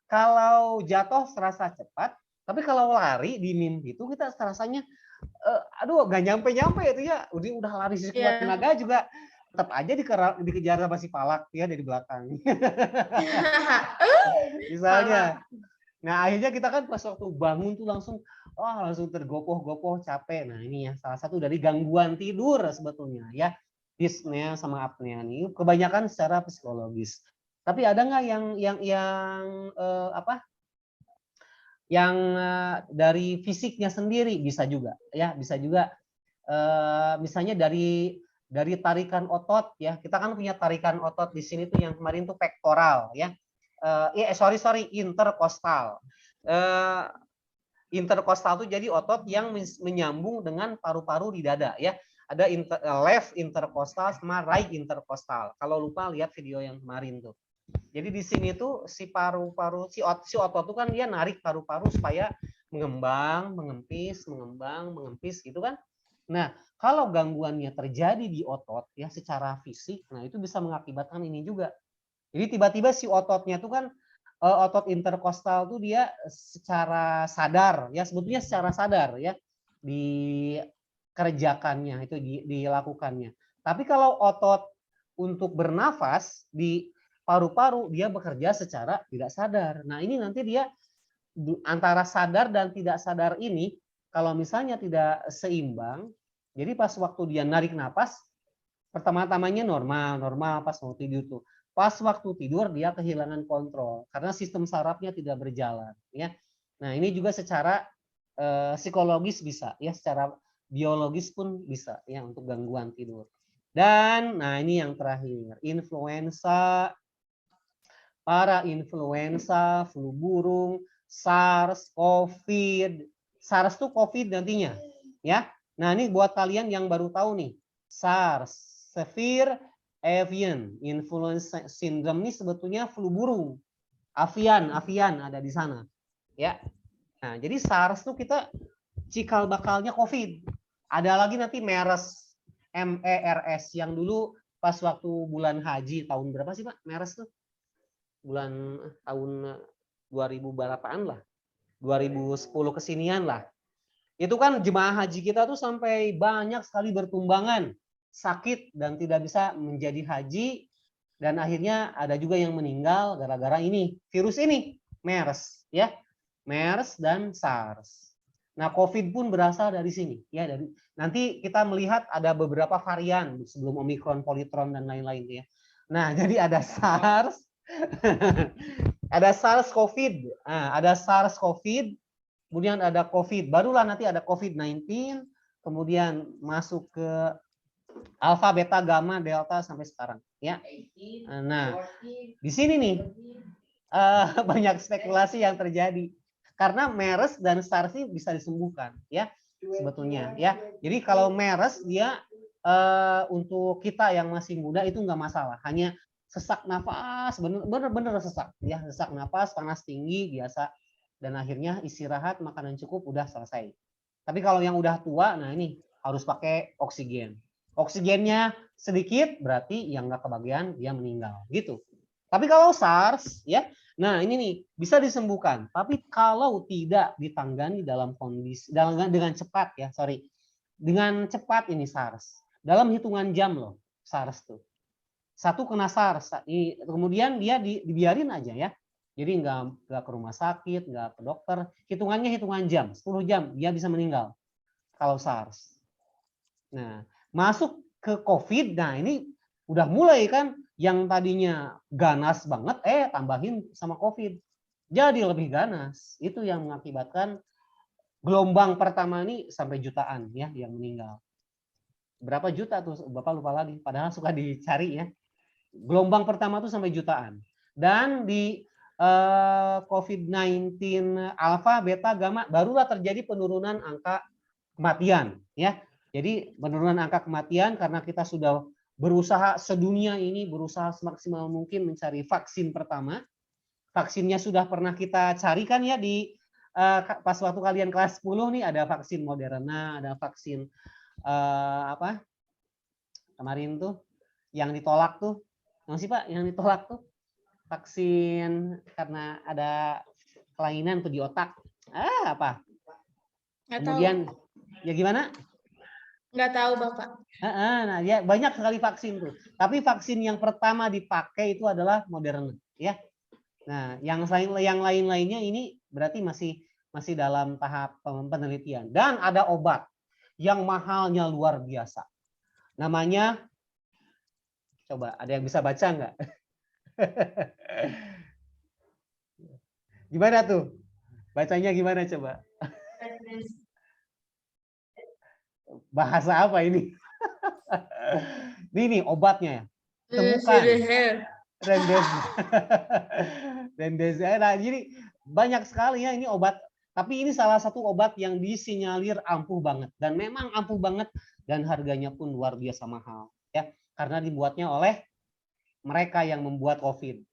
kalau jatuh serasa cepat, tapi kalau lari di mimpi itu kita rasanya aduh nggak nyampe itu ya. Udah lari sekuat Iya. tenaga juga tetap aja dikejar sama si Palak ya dari belakang. Misalnya. Nah, akhirnya kita kan pas waktu bangun tuh langsung tergopoh-gopoh capek. Nah, ini ya salah satu dari gangguan tidur sebetulnya ya. Dyspnea sama apnea nih kebanyakan secara psikologis. Tapi ada nggak yang dari fisiknya sendiri? Bisa juga ya, bisa juga misalnya dari tarikan otot ya. Kita kan punya tarikan otot di sini tuh yang kemarin tuh pektoral ya. Interkostal. Interkostal itu jadi otot yang menyambung dengan paru-paru di dada ya. Ada left interkostal sama right interkostal. Kalau lupa lihat video yang kemarin tuh. Jadi di sini tuh si paru-paru si otot tuh kan dia narik paru-paru supaya mengembang, mengempis gitu kan. Nah, kalau gangguannya terjadi di otot ya secara fisik, nah itu bisa mengakibatkan ini juga. Jadi tiba-tiba si ototnya tuh kan otot interkostal tuh dia secara sadar ya, sebetulnya secara sadar ya dikerjakannya itu dilakukannya. Tapi kalau otot untuk bernafas di paru-paru dia bekerja secara tidak sadar. Nah, ini nanti dia antara sadar dan tidak sadar ini kalau misalnya tidak seimbang, jadi pas waktu dia narik napas pertama-tamanya normal pas mau tidur tuh. Pas waktu tidur dia kehilangan kontrol karena sistem sarafnya tidak berjalan ya. Nah, ini juga secara psikologis bisa ya, secara biologis pun bisa ya untuk gangguan tidur. Dan nah ini yang terakhir, influenza, parainfluenza, flu burung, SARS, COVID. SARS tuh COVID nantinya ya. Nah, ini buat kalian yang baru tahu nih. SARS, Severe Avian Influenza Syndrome ini sebetulnya flu burung. Avian ada di sana. Ya. Nah, jadi SARS tuh kita cikal bakalnya COVID. Ada lagi nanti MERS, MERS yang dulu pas waktu bulan haji tahun berapa sih Pak? MERS tuh? Bulan tahun 2000 berapaan lah. 2010 kesinian lah. Itu kan jemaah haji kita tuh sampai banyak sekali bertumbangan sakit dan tidak bisa menjadi haji, dan akhirnya ada juga yang meninggal gara-gara ini virus ini MERS ya, MERS dan SARS. Nah, COVID pun berasal dari sini ya, dari nanti kita melihat ada beberapa varian sebelum Omicron, Polytron dan lain-lain ya. Nah, jadi ada SARS, ada SARS COVID, ada SARS COVID, kemudian ada COVID, barulah nanti ada COVID-19, kemudian masuk ke alfa, beta, gamma, delta sampai sekarang ya. Nah, di sini nih banyak spekulasi yang terjadi karena MERS dan SARS ini bisa disembuhkan ya sebetulnya ya. Jadi kalau MERS dia untuk kita yang masih muda itu nggak masalah, hanya sesak nafas, bener-bener sesak ya, sesak nafas, panas tinggi biasa, dan akhirnya istirahat, makanan cukup, udah selesai. Tapi kalau yang udah tua, nah ini harus pakai oksigen. Oksigennya sedikit berarti yang nggak kebagian dia meninggal gitu. Tapi kalau SARS ya, nah ini nih bisa disembuhkan. Tapi kalau tidak ditangani dalam kondisi dengan cepat ya, dengan cepat ini SARS. Dalam hitungan jam loh SARS tuh. Satu kena SARS, kemudian dia dibiarin aja ya. Jadi nggak ke rumah sakit, nggak ke dokter. Hitungannya hitungan jam, 10 jam dia bisa meninggal kalau SARS. Nah, masuk ke COVID, nah ini udah mulai kan yang tadinya ganas banget, tambahin sama COVID. Jadi lebih ganas. Itu yang mengakibatkan gelombang pertama ini sampai jutaan ya yang meninggal. Berapa juta tuh Bapak lupa lagi, padahal suka dicari ya. Gelombang pertama tuh sampai jutaan. Dan di COVID-19 alfa, beta, gamma barulah terjadi penurunan angka kematian ya. Jadi penurunan angka kematian karena kita sudah berusaha sedunia ini, berusaha semaksimal mungkin mencari vaksin pertama. Vaksinnya sudah pernah kita carikan ya di pas waktu kalian kelas 10 nih, ada vaksin Moderna, ada vaksin apa kemarin tuh yang ditolak tuh, yang sih Pak yang ditolak tuh vaksin karena ada kelainan tuh di otak. Apa? Nggak Kemudian tahu. ya gimana? Nggak tahu Bapak. Nah, ya banyak sekali vaksin tuh. Tapi vaksin yang pertama dipakai itu adalah Moderna, ya. Nah, yang lain-lainnya ini berarti masih dalam tahap penelitian. Dan ada obat yang mahalnya luar biasa. Namanya, coba ada yang bisa baca nggak? Gimana tuh? Bacanya gimana coba? Bahasa apa ini? Ini obatnya ya. Temukan. Remdesivir. Nah, jadi banyak sekali ya ini obat. Tapi ini salah satu obat yang disinyalir ampuh banget dan memang ampuh banget dan harganya pun luar biasa mahal ya karena dibuatnya oleh mereka yang membuat COVID.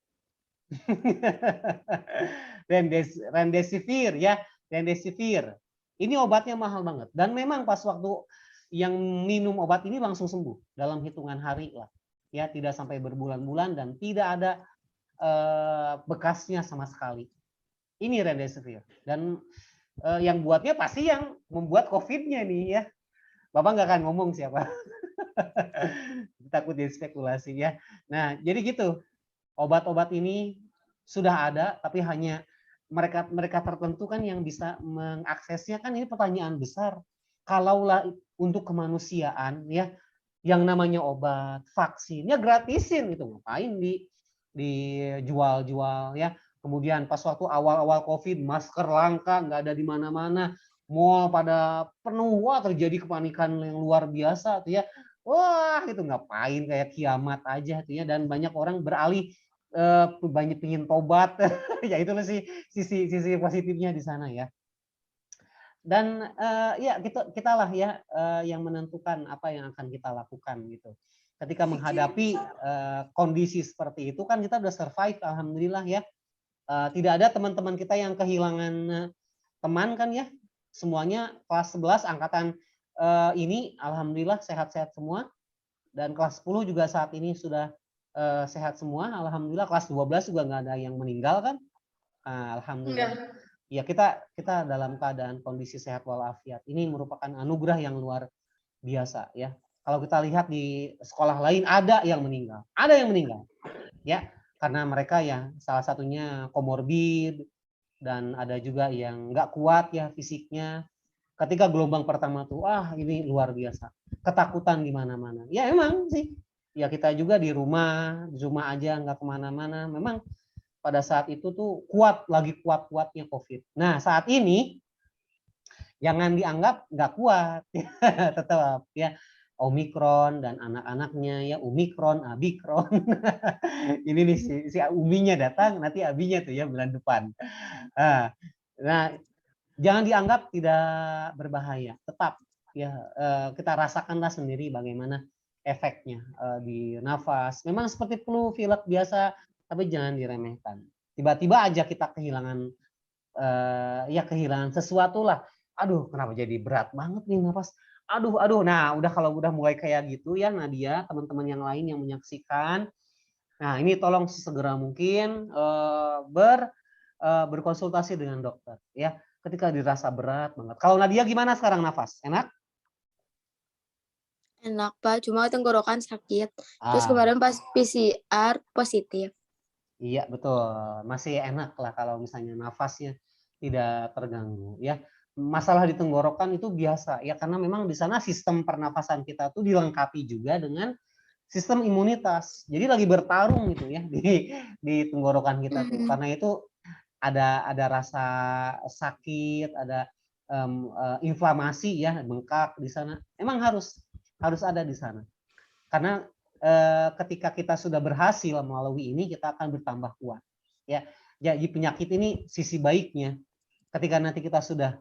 Remdesivir ya, remdesivir. Ini obatnya mahal banget dan memang pas waktu yang minum obat ini langsung sembuh dalam hitungan hari lah. Ya, tidak sampai berbulan-bulan dan tidak ada bekasnya sama sekali. Ini remdesivir dan yang buatnya pasti yang membuat COVID-nya nih ya. Bapak nggak akan ngomong siapa. Takut dispekulasi ya. Nah, jadi gitu. Obat-obat ini sudah ada, tapi hanya mereka tertentu kan yang bisa mengaksesnya. Kan ini pertanyaan besar. Kalaulah untuk kemanusiaan ya, yang namanya obat, vaksin, ya gratisin itu ngapain dijual-jual ya. Kemudian pas waktu awal-awal COVID, masker langka, nggak ada di mana-mana, mall pada penuh, wah terjadi kepanikan yang luar biasa tuh ya. Wah itu ngapain kayak kiamat aja tuh ya, dan banyak orang beralih banyak pingin tobat, ya itu sih sisi positifnya di sana ya. Dan ya kita lah ya yang menentukan apa yang akan kita lakukan gitu. Ketika menghadapi kondisi seperti itu kan kita udah survive, alhamdulillah ya. Tidak ada teman-teman kita yang kehilangan teman kan ya. Semuanya kelas 11 angkatan ini alhamdulillah sehat-sehat semua. Dan kelas 10 juga saat ini sudah sehat semua, alhamdulillah. Kelas 12 juga nggak ada yang meninggal kan. Alhamdulillah. Enggak. Ya kita dalam keadaan kondisi sehat walafiat. Ini merupakan anugerah yang luar biasa ya. Kalau kita lihat di sekolah lain ada yang meninggal, ya karena mereka ya salah satunya komorbid dan ada juga yang nggak kuat ya fisiknya. Ketika gelombang pertama tuh, ini luar biasa, ketakutan di mana-mana. Ya emang sih, ya kita juga di rumah aja nggak kemana-mana. Memang pada saat itu tuh lagi kuat-kuatnya COVID. Nah saat ini jangan dianggap nggak kuat, tetap ya Omikron dan anak-anaknya ya Omikron, Abikron. Ini nih si Uminya datang, nanti Abinya tuh ya bulan depan. Nah jangan dianggap tidak berbahaya, tetap ya kita rasakanlah sendiri bagaimana efeknya di nafas. Memang seperti flu, pilek biasa, tapi jangan diremehkan. Tiba-tiba aja kita kehilangan kehilangan sesuatu lah. Aduh, kenapa jadi berat banget nih nafas? Aduh. Nah, kalau udah mulai kayak gitu ya Nadia, teman-teman yang lain yang menyaksikan. Nah, ini tolong sesegera mungkin berkonsultasi dengan dokter ya. Ketika dirasa berat banget. Kalau Nadia gimana sekarang nafas? Enak? Enak Pak, cuma tenggorokan sakit. Terus kemarin pas PCR positif. Iya betul, masih enak lah kalau misalnya nafasnya tidak terganggu ya. Masalah di tenggorokan itu biasa ya karena memang di sana sistem pernafasan kita tuh dilengkapi juga dengan sistem imunitas. Jadi lagi bertarung gitu ya di tenggorokan kita tuh. Karena itu ada rasa sakit, ada inflamasi ya, bengkak di sana. Emang harus ada di sana. Karena ketika kita sudah berhasil melalui ini, kita akan bertambah kuat. Ya, jadi penyakit ini sisi baiknya, ketika nanti kita sudah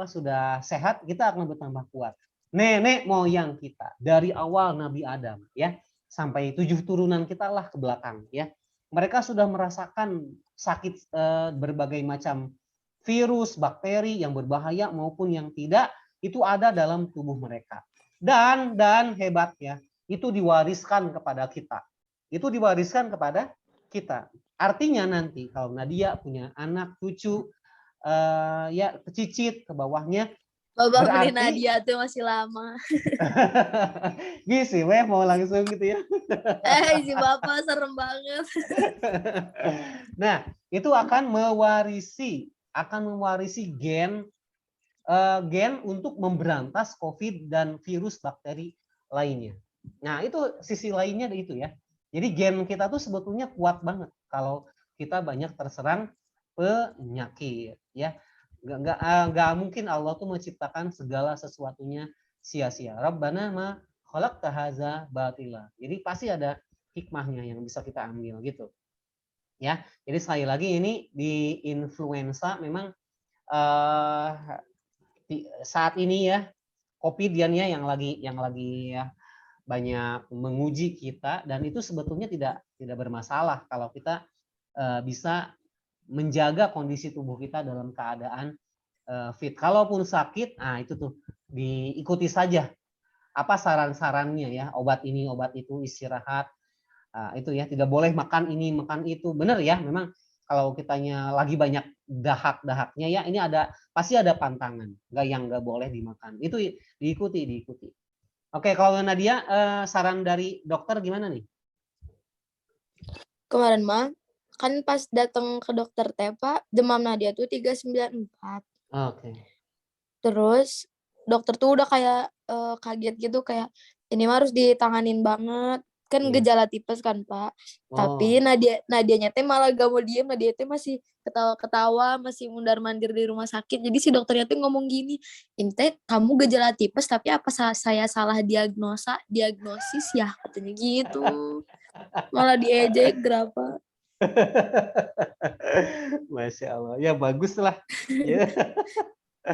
sudah sehat, kita akan bertambah kuat. nenek moyang kita dari awal Nabi Adam ya sampai 7 turunan kita lah ke belakang ya. Mereka sudah merasakan sakit berbagai macam virus, bakteri yang berbahaya maupun yang tidak, itu ada dalam tubuh mereka. Dan hebat ya, itu diwariskan kepada kita. Itu diwariskan kepada kita. Artinya nanti kalau Nadia punya anak, cucu, ya cicit ke bawahnya, Bapak beli berarti Nadia tuh masih lama. Gisi, weh mau langsung gitu ya. Si Bapak serem banget. Nah, itu akan mewarisi gen untuk memberantas COVID dan virus bakteri lainnya. Nah, itu sisi lainnya itu ya. Jadi gen kita tuh sebetulnya kuat banget kalau kita banyak terserang penyakit ya. Nggak mungkin Allah tuh menciptakan segala sesuatunya sia-sia. Rabbana ma khalaqta hadza batila. Jadi pasti ada hikmahnya yang bisa kita ambil gitu. Ya. Jadi sekali lagi ini di influenza memang saat ini ya COVID-nya yang lagi ya banyak menguji kita, dan itu sebetulnya tidak bermasalah kalau kita bisa menjaga kondisi tubuh kita dalam keadaan fit. Kalaupun sakit, nah itu tuh diikuti saja apa saran-sarannya ya, obat ini, obat itu, istirahat. Nah, itu ya, tidak boleh makan ini, makan itu. Benar ya, memang kalau kitanya lagi banyak dahak-dahaknya ya, ini pasti ada pantangan, nggak boleh dimakan. Itu diikuti. Oke, kalau Nadia, saran dari dokter gimana nih? Kemarin mah kan pas datang ke dokter Tepa, demam Nadia tuh 394. Oke. Terus dokter tuh udah kayak kaget gitu, kayak ini mah harus ditanganin banget. Kan gejala tipes kan, Pak. Tapi Nadianya teh malah gak mau diem, Nadia teh masih ketawa-ketawa, masih mundar-mandir di rumah sakit. Jadi si dokternya tuh ngomong gini, ini teh kamu gejala tipes, tapi apa saya salah diagnosis ya, katanya gitu. Malah diejek berapa. Masya Allah, ya bagus lah. Ya.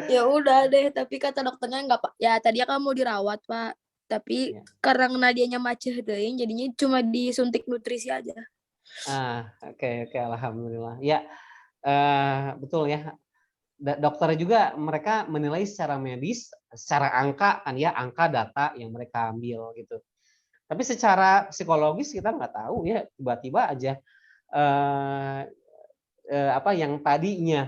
Ya udah deh, tapi kata dokternya nggak Pak. Ya tadinya kamu mau dirawat Pak, tapi karena Nadianya macet deh, jadinya cuma disuntik nutrisi aja. Oke, alhamdulillah. Ya, betul ya. Dokter juga mereka menilai secara medis, secara angka kan ya, angka data yang mereka ambil gitu. Tapi secara psikologis kita nggak tahu ya, tiba-tiba aja apa yang tadinya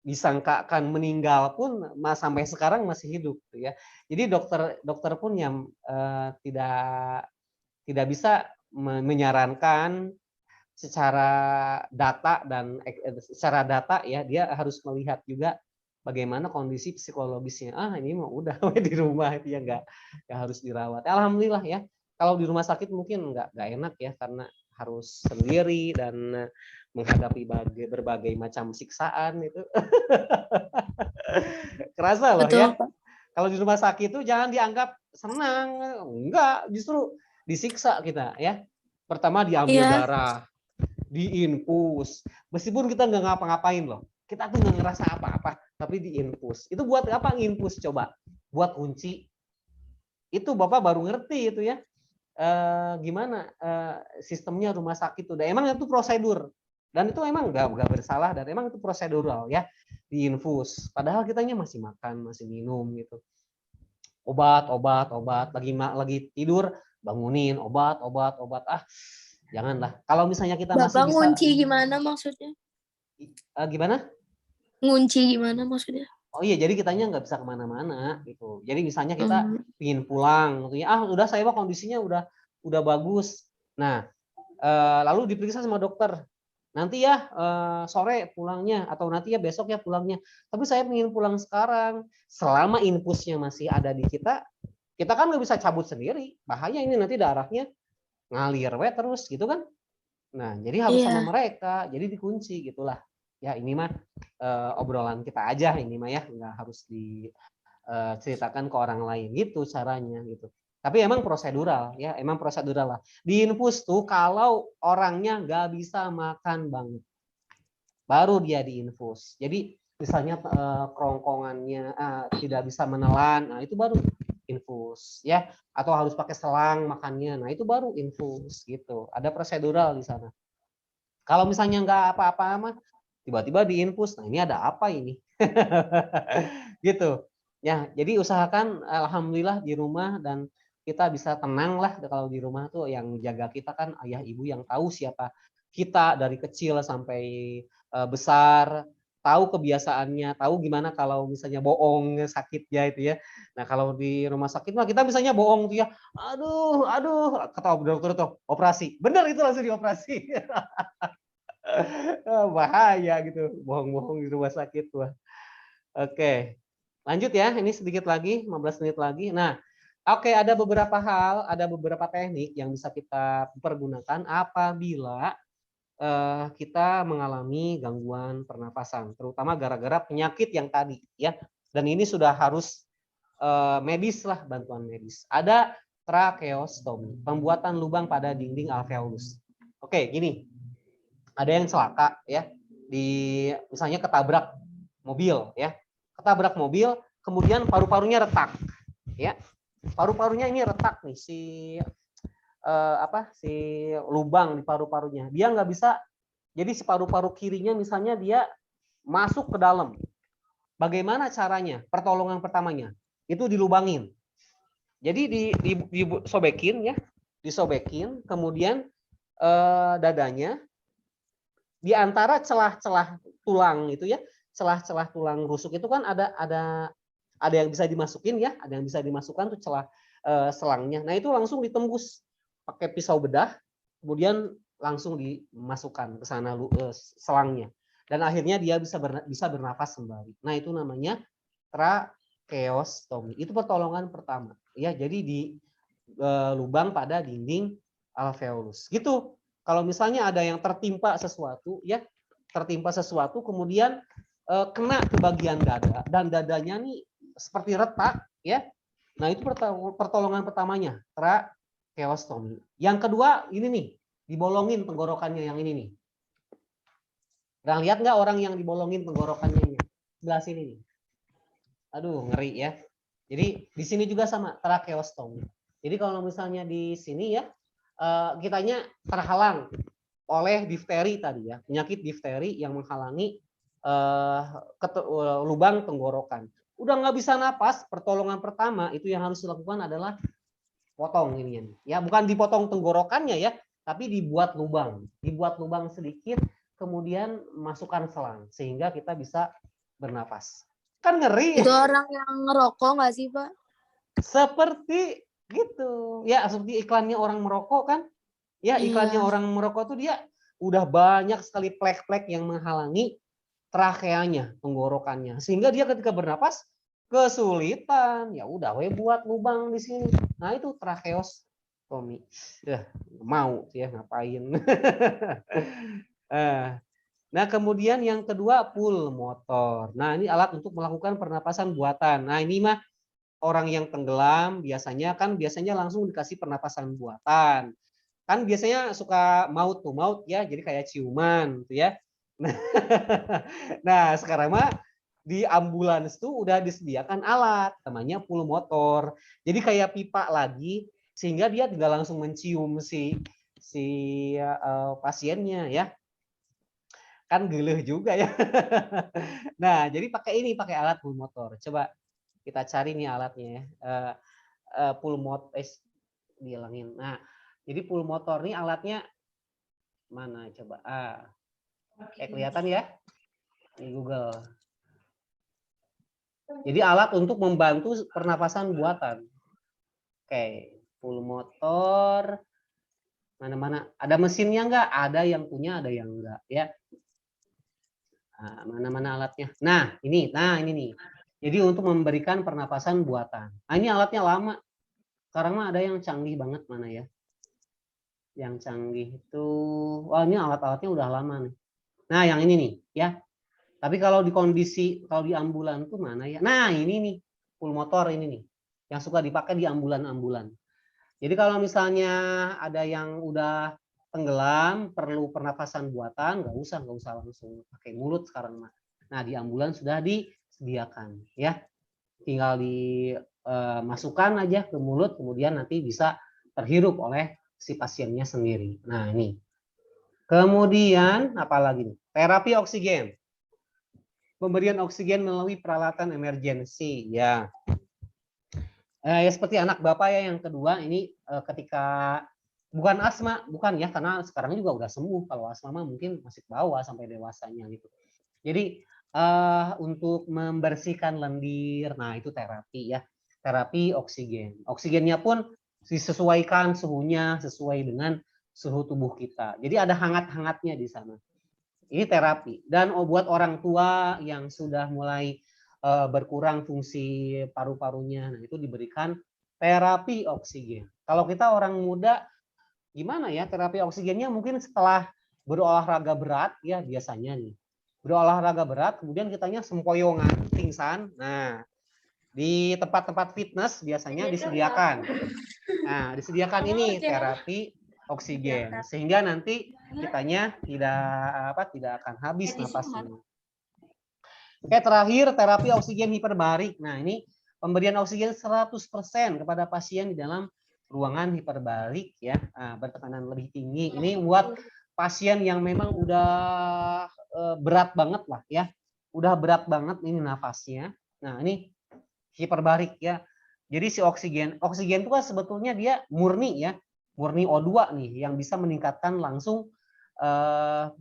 disangkakan meninggal pun sampai sekarang masih hidup ya. Jadi dokter pun yang tidak bisa menyarankan secara data ya, dia harus melihat juga bagaimana kondisi psikologisnya. Ini mah udah di rumah, dia nggak harus dirawat. Alhamdulillah ya. Kalau di rumah sakit mungkin nggak enak ya, karena harus sendiri dan menghadapi berbagai macam siksaan itu. Kerasa loh. Betul, ya. Pak. Kalau di rumah sakit itu jangan dianggap senang, enggak, justru disiksa kita ya. Pertama diambil darah, diinfus, meskipun kita nggak ngapa-ngapain loh, kita tuh nggak ngerasa apa-apa, tapi diinfus. Itu buat apa nginfus coba? Buat kunci. Itu Bapak baru ngerti itu ya. Gimana sistemnya rumah sakit udah emang itu prosedur, dan itu emang nggak bersalah, dan emang itu prosedural ya, diinfus. Padahal kitanya masih makan, masih minum gitu. Obat, lagi tidur bangunin, obat. Janganlah. Kalau misalnya kita Bapak masih bisa. Ngunci gimana maksudnya? Gimana? Ngunci gimana maksudnya? Oh iya, jadi kitanya nggak bisa kemana-mana gitu. Jadi misalnya kita pingin pulang, gitu ya. Udah saya mah kondisinya udah bagus. Nah, lalu diperiksa sama dokter. Nanti ya sore pulangnya, atau nanti ya besok ya pulangnya. Tapi saya ingin pulang sekarang. Selama infusnya masih ada di kita kan nggak bisa cabut sendiri. Bahaya ini, nanti darahnya ngalir terus gitu kan. Nah, jadi harus sama mereka. Jadi dikunci gitulah. Ya ini mah obrolan kita aja, ini mah ya, nggak harus diceritakan ke orang lain gitu caranya gitu. Tapi emang prosedural ya, emang prosedural lah. Diinfus tuh kalau orangnya nggak bisa makan banget, baru dia diinfus. Jadi misalnya kerongkongannya tidak bisa menelan, nah itu baru infus ya, atau harus pakai selang makannya. Nah, itu baru infus gitu. Ada prosedural di sana. Kalau misalnya nggak apa-apa mah tiba-tiba diinfus. Nah, ini ada apa ini? Gitu. Ya, jadi usahakan alhamdulillah di rumah dan kita bisa tenang lah kalau di rumah tuh yang jaga kita kan ayah ibu yang tahu siapa kita dari kecil sampai besar, tahu kebiasaannya, tahu gimana kalau misalnya bohong sakit ya itu ya. Nah, kalau di rumah sakit mah kita misalnya bohong tuh ya, aduh, kata dokter tuh operasi. Bener itu langsung dioperasi. Bahaya gitu, bohong-bohong di rumah sakit. Wah. Oke, lanjut ya, ini sedikit lagi, 15 menit lagi. Nah, oke, ada beberapa hal, ada beberapa teknik yang bisa kita pergunakan apabila kita mengalami gangguan pernapasan, terutama gara-gara penyakit yang tadi ya. Dan ini sudah harus medis lah, bantuan medis. Ada tracheostomy, pembuatan lubang pada dinding alveolus. Oke, gini. Ada yang celaka ya, misalnya ketabrak mobil ya. Ketabrak mobil, kemudian paru-parunya retak ya. Paru-parunya ini retak nih si lubang di paru-parunya. Dia nggak bisa, jadi si paru-paru kirinya misalnya dia masuk ke dalam. Bagaimana caranya? Pertolongan pertamanya itu dilubangin. Jadi disobekin ya, disobekin, kemudian dadanya di antara celah-celah tulang itu ya, celah-celah tulang rusuk itu kan ada yang bisa dimasukin ya, ada yang bisa dimasukkan tuh celah selangnya. Nah, itu langsung ditembus pakai pisau bedah, kemudian langsung dimasukkan ke sana selangnya. Dan akhirnya dia bisa bernafas kembali. Nah, itu namanya tracheostomy. Itu pertolongan pertama. Ya, jadi di lubang pada dinding alveolus. Gitu. Kalau misalnya ada yang tertimpa sesuatu ya, kemudian kena ke bagian dada dan dadanya nih seperti retak ya. Nah, itu pertolongan pertamanya, tracheostomy. Yang kedua ini nih, dibolongin tenggorokannya yang ini nih. Nah, lihat nggak orang yang dibolongin tenggorokannya ini? Sebelah sini nih. Aduh, ngeri ya. Jadi di sini juga sama tracheostomy. Jadi kalau misalnya di sini ya, kitanya terhalang oleh difteri tadi ya, penyakit difteri yang menghalangi lubang tenggorokan. Udah nggak bisa napas, pertolongan pertama itu yang harus dilakukan adalah potong ini ya, bukan dipotong tenggorokannya ya, tapi dibuat lubang sedikit, kemudian masukkan selang sehingga kita bisa bernapas. Kan ngeri. Itu orang yang ngerokok nggak sih, Pak? Seperti gitu ya, seperti iklannya orang merokok kan ya, iklannya orang merokok tuh dia udah banyak sekali plek-plek yang menghalangi trakeanya, tenggorokannya, sehingga dia ketika bernapas kesulitan. Ya udah we buat lubang di sini. Nah, itu tracheostomy. Ya, mau ya ngapain. Nah, kemudian yang kedua pulmotor. Nah, ini alat untuk melakukan pernapasan buatan. Nah, ini mah orang yang tenggelam biasanya langsung dikasih pernapasan buatan. Kan biasanya suka maut ya, jadi kayak ciuman gitu ya. Nah, sekarang mah di ambulans tuh udah disediakan alat namanya pulmotor. Jadi kayak pipa lagi sehingga dia tidak langsung mencium si pasiennya ya. Kan geleh juga ya. Nah, jadi pakai alat pulmotor. Coba kita cari nih alatnya ya. Dihilangin. Nah, jadi pulmotor nih alatnya mana coba? Kelihatan ya di Google. Jadi alat untuk membantu pernapasan buatan. Oke, pulmotor mana-mana. Ada mesinnya enggak? Ada yang punya, ada yang enggak ya. Nah, mana-mana alatnya. Nah, ini nih. Jadi untuk memberikan pernapasan buatan. Nah, ini alatnya lama. Sekarang mah ada yang canggih banget mana ya? Yang canggih itu, wah ini alat-alatnya udah lama nih. Nah, yang ini nih ya. Tapi kalau di ambulan tuh mana ya? Nah, ini nih pulmotor ini nih yang suka dipakai di ambulan-ambulan. Jadi kalau misalnya ada yang udah tenggelam perlu pernapasan buatan, nggak usah langsung pakai mulut sekarang mah. Nah, di ambulan sudah disediakan ya. Tinggal masukkan aja ke mulut, kemudian nanti bisa terhirup oleh si pasiennya sendiri. Nah ini. Kemudian apalagi nih? Terapi oksigen. Pemberian oksigen melalui peralatan emergensi. Ya. Ya seperti anak bapak ya yang kedua ini ketika bukan asma, bukan ya, karena sekarang juga udah sembuh. Kalau asma mah mungkin masih bawa sampai dewasanya gitu. Jadi untuk membersihkan lendir, nah itu terapi ya, terapi oksigen. Oksigennya pun disesuaikan suhunya sesuai dengan suhu tubuh kita. Jadi ada hangat-hangatnya di sana. Ini terapi. Dan buat orang tua yang sudah mulai berkurang fungsi paru-parunya, nah itu diberikan terapi oksigen. Kalau kita orang muda, gimana ya terapi oksigennya? Mungkin setelah berolahraga berat ya biasanya nih, berolahraga berat, kemudian kitanya sempoyongan, pingsan. Nah, di tempat-tempat fitness biasanya disediakan. Nah, disediakan ini terapi oksigen sehingga nanti kitanya tidak akan habis napasnya. Oke, terakhir terapi oksigen hiperbarik. Nah, ini pemberian oksigen 100% kepada pasien di dalam ruangan hiperbarik ya, bertekanan lebih tinggi. Ini buat pasien yang memang udah berat banget lah ya. Udah berat banget ini nafasnya. Nah, ini hiperbarik ya. Jadi si oksigen itu kan sebetulnya dia murni ya, murni O2 nih yang bisa meningkatkan langsung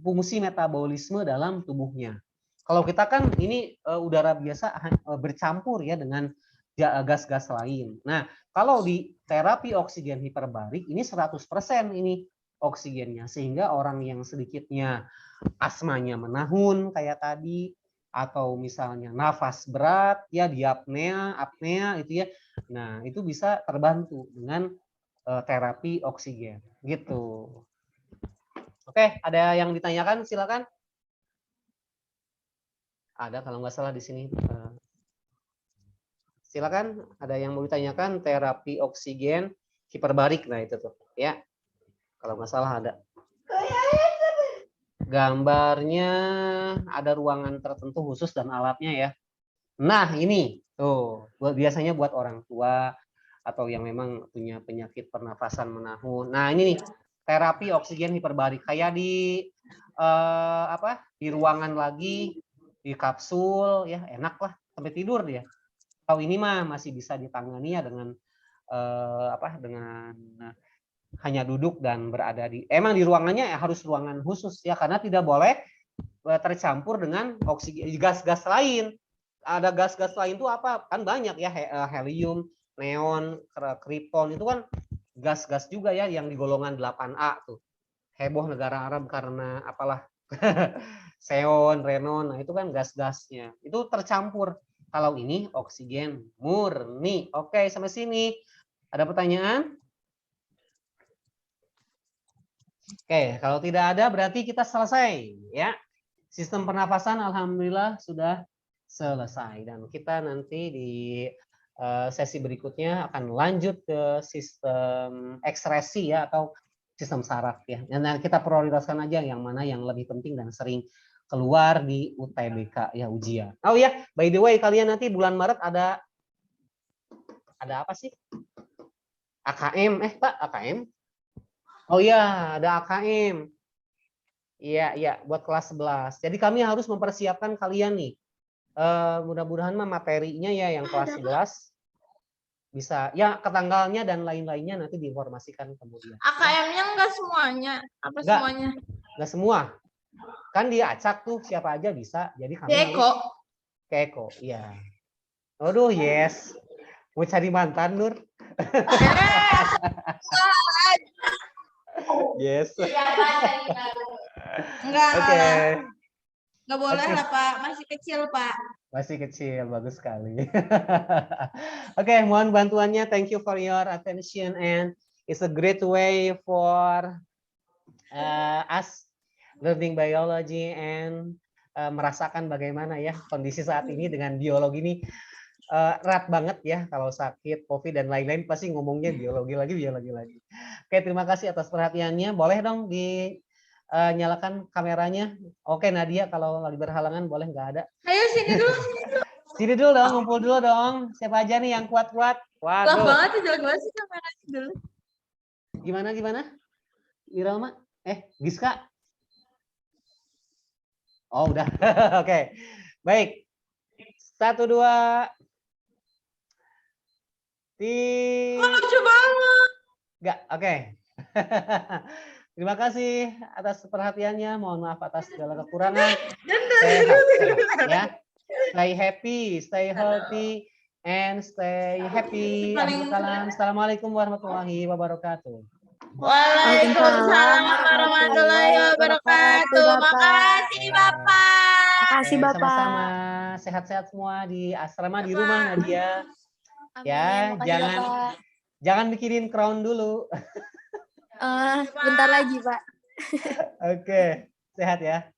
fungsi metabolisme dalam tubuhnya. Kalau kita kan ini udara biasa bercampur ya dengan gas-gas lain. Nah, kalau di terapi oksigen hiperbarik ini 100% ini oksigennya, sehingga orang yang sedikitnya asmanya menahun kayak tadi, atau misalnya nafas berat ya, apnea itu ya. Nah, itu bisa terbantu dengan terapi oksigen gitu. Oke, ada yang ditanyakan silakan. Ada kalau nggak salah di sini. Silakan, ada yang mau ditanyakan terapi oksigen hiperbarik. Nah itu tuh ya. Kalau nggak salah ada. Gambarnya ada ruangan tertentu khusus dan alatnya ya. Nah ini tuh biasanya buat orang tua atau yang memang punya penyakit pernafasan menahun. Nah ini nih terapi oksigen hiperbarik kayak di di ruangan lagi, di kapsul ya, enak lah sampai tidur dia. Atau ini mah masih bisa ditangani ya dengan dengan hanya duduk dan berada emang di ruangannya ya harus ruangan khusus ya, karena tidak boleh tercampur dengan oksigen gas-gas lain. Ada gas-gas lain tuh apa? Kan banyak ya, helium, neon, krypton itu kan gas-gas juga ya yang di golongan 8A tuh. Heboh negara Arab karena apalah xenon, renon, nah itu kan gas-gasnya. Itu tercampur. Kalau ini oksigen murni. Oke, sampai sini. Ada pertanyaan? Oke, kalau tidak ada berarti kita selesai ya. Sistem pernafasan alhamdulillah sudah selesai, dan kita nanti di sesi berikutnya akan lanjut ke sistem ekskresi ya, atau sistem saraf ya. Dan kita prioritaskan aja yang mana yang lebih penting dan sering keluar di UTBK ya, ujian. Oh ya, by the way kalian nanti bulan Maret ada apa sih? AKM, Pak, AKM? Oh iya, ada AKM. Iya, buat kelas 11. Jadi kami harus mempersiapkan kalian nih. Mudah-mudahan mah materinya ya yang kelas 11 bisa ya, ke tanggalnya dan lain-lainnya nanti diinformasikan kemudian. AKM-nya enggak semuanya. Apa Enggak, semuanya? enggak semua. Kan dia acak tuh siapa aja bisa. Jadi kami Eko. Eko, iya. Aduh, yes. Mau cari mantan, Nur? Yes. Enggak. Oke. Enggak boleh lah, Pak. Masih kecil, Pak. Masih kecil, bagus sekali. Oke, mohon bantuannya. Thank you for your attention, and it's a great way for us learning biology and merasakan bagaimana ya kondisi saat ini dengan biologi ini. Erat banget ya, kalau sakit, COVID dan lain-lain pasti ngomongnya biologi lagi. Oke, terima kasih atas perhatiannya. Boleh dong dinyalakan kameranya. Oke, Nadia, kalau lagi berhalangan boleh, nggak ada. Ayo sini dulu. Sini dulu dong, ngumpul dulu dong. Siapa aja nih yang kuat-kuat? Gelap Waduh. banget sih, jelek banget sih kameranya dulu. Gimana? Irama? Giska? Oh, udah. Oke. Baik. 1, 2. Lucu banget. Enggak, oke. Terima kasih atas perhatiannya. Mohon maaf atas segala kekurangan. Sehat ya. Stay happy, stay healthy, and stay happy. Akhir kalam. Assalamualaikum warahmatullahi wabarakatuh. Waalaikumsalam warahmatullahi wabarakatuh. Makasih Bapak. Makasih Oke, Bapak. sama-sama. Sehat-sehat semua di asrama, di rumah Nadia. Amin. Ya, Makasih Bapak. jangan mikirin crown dulu. Bentar lagi Pak. Oke, sehat ya.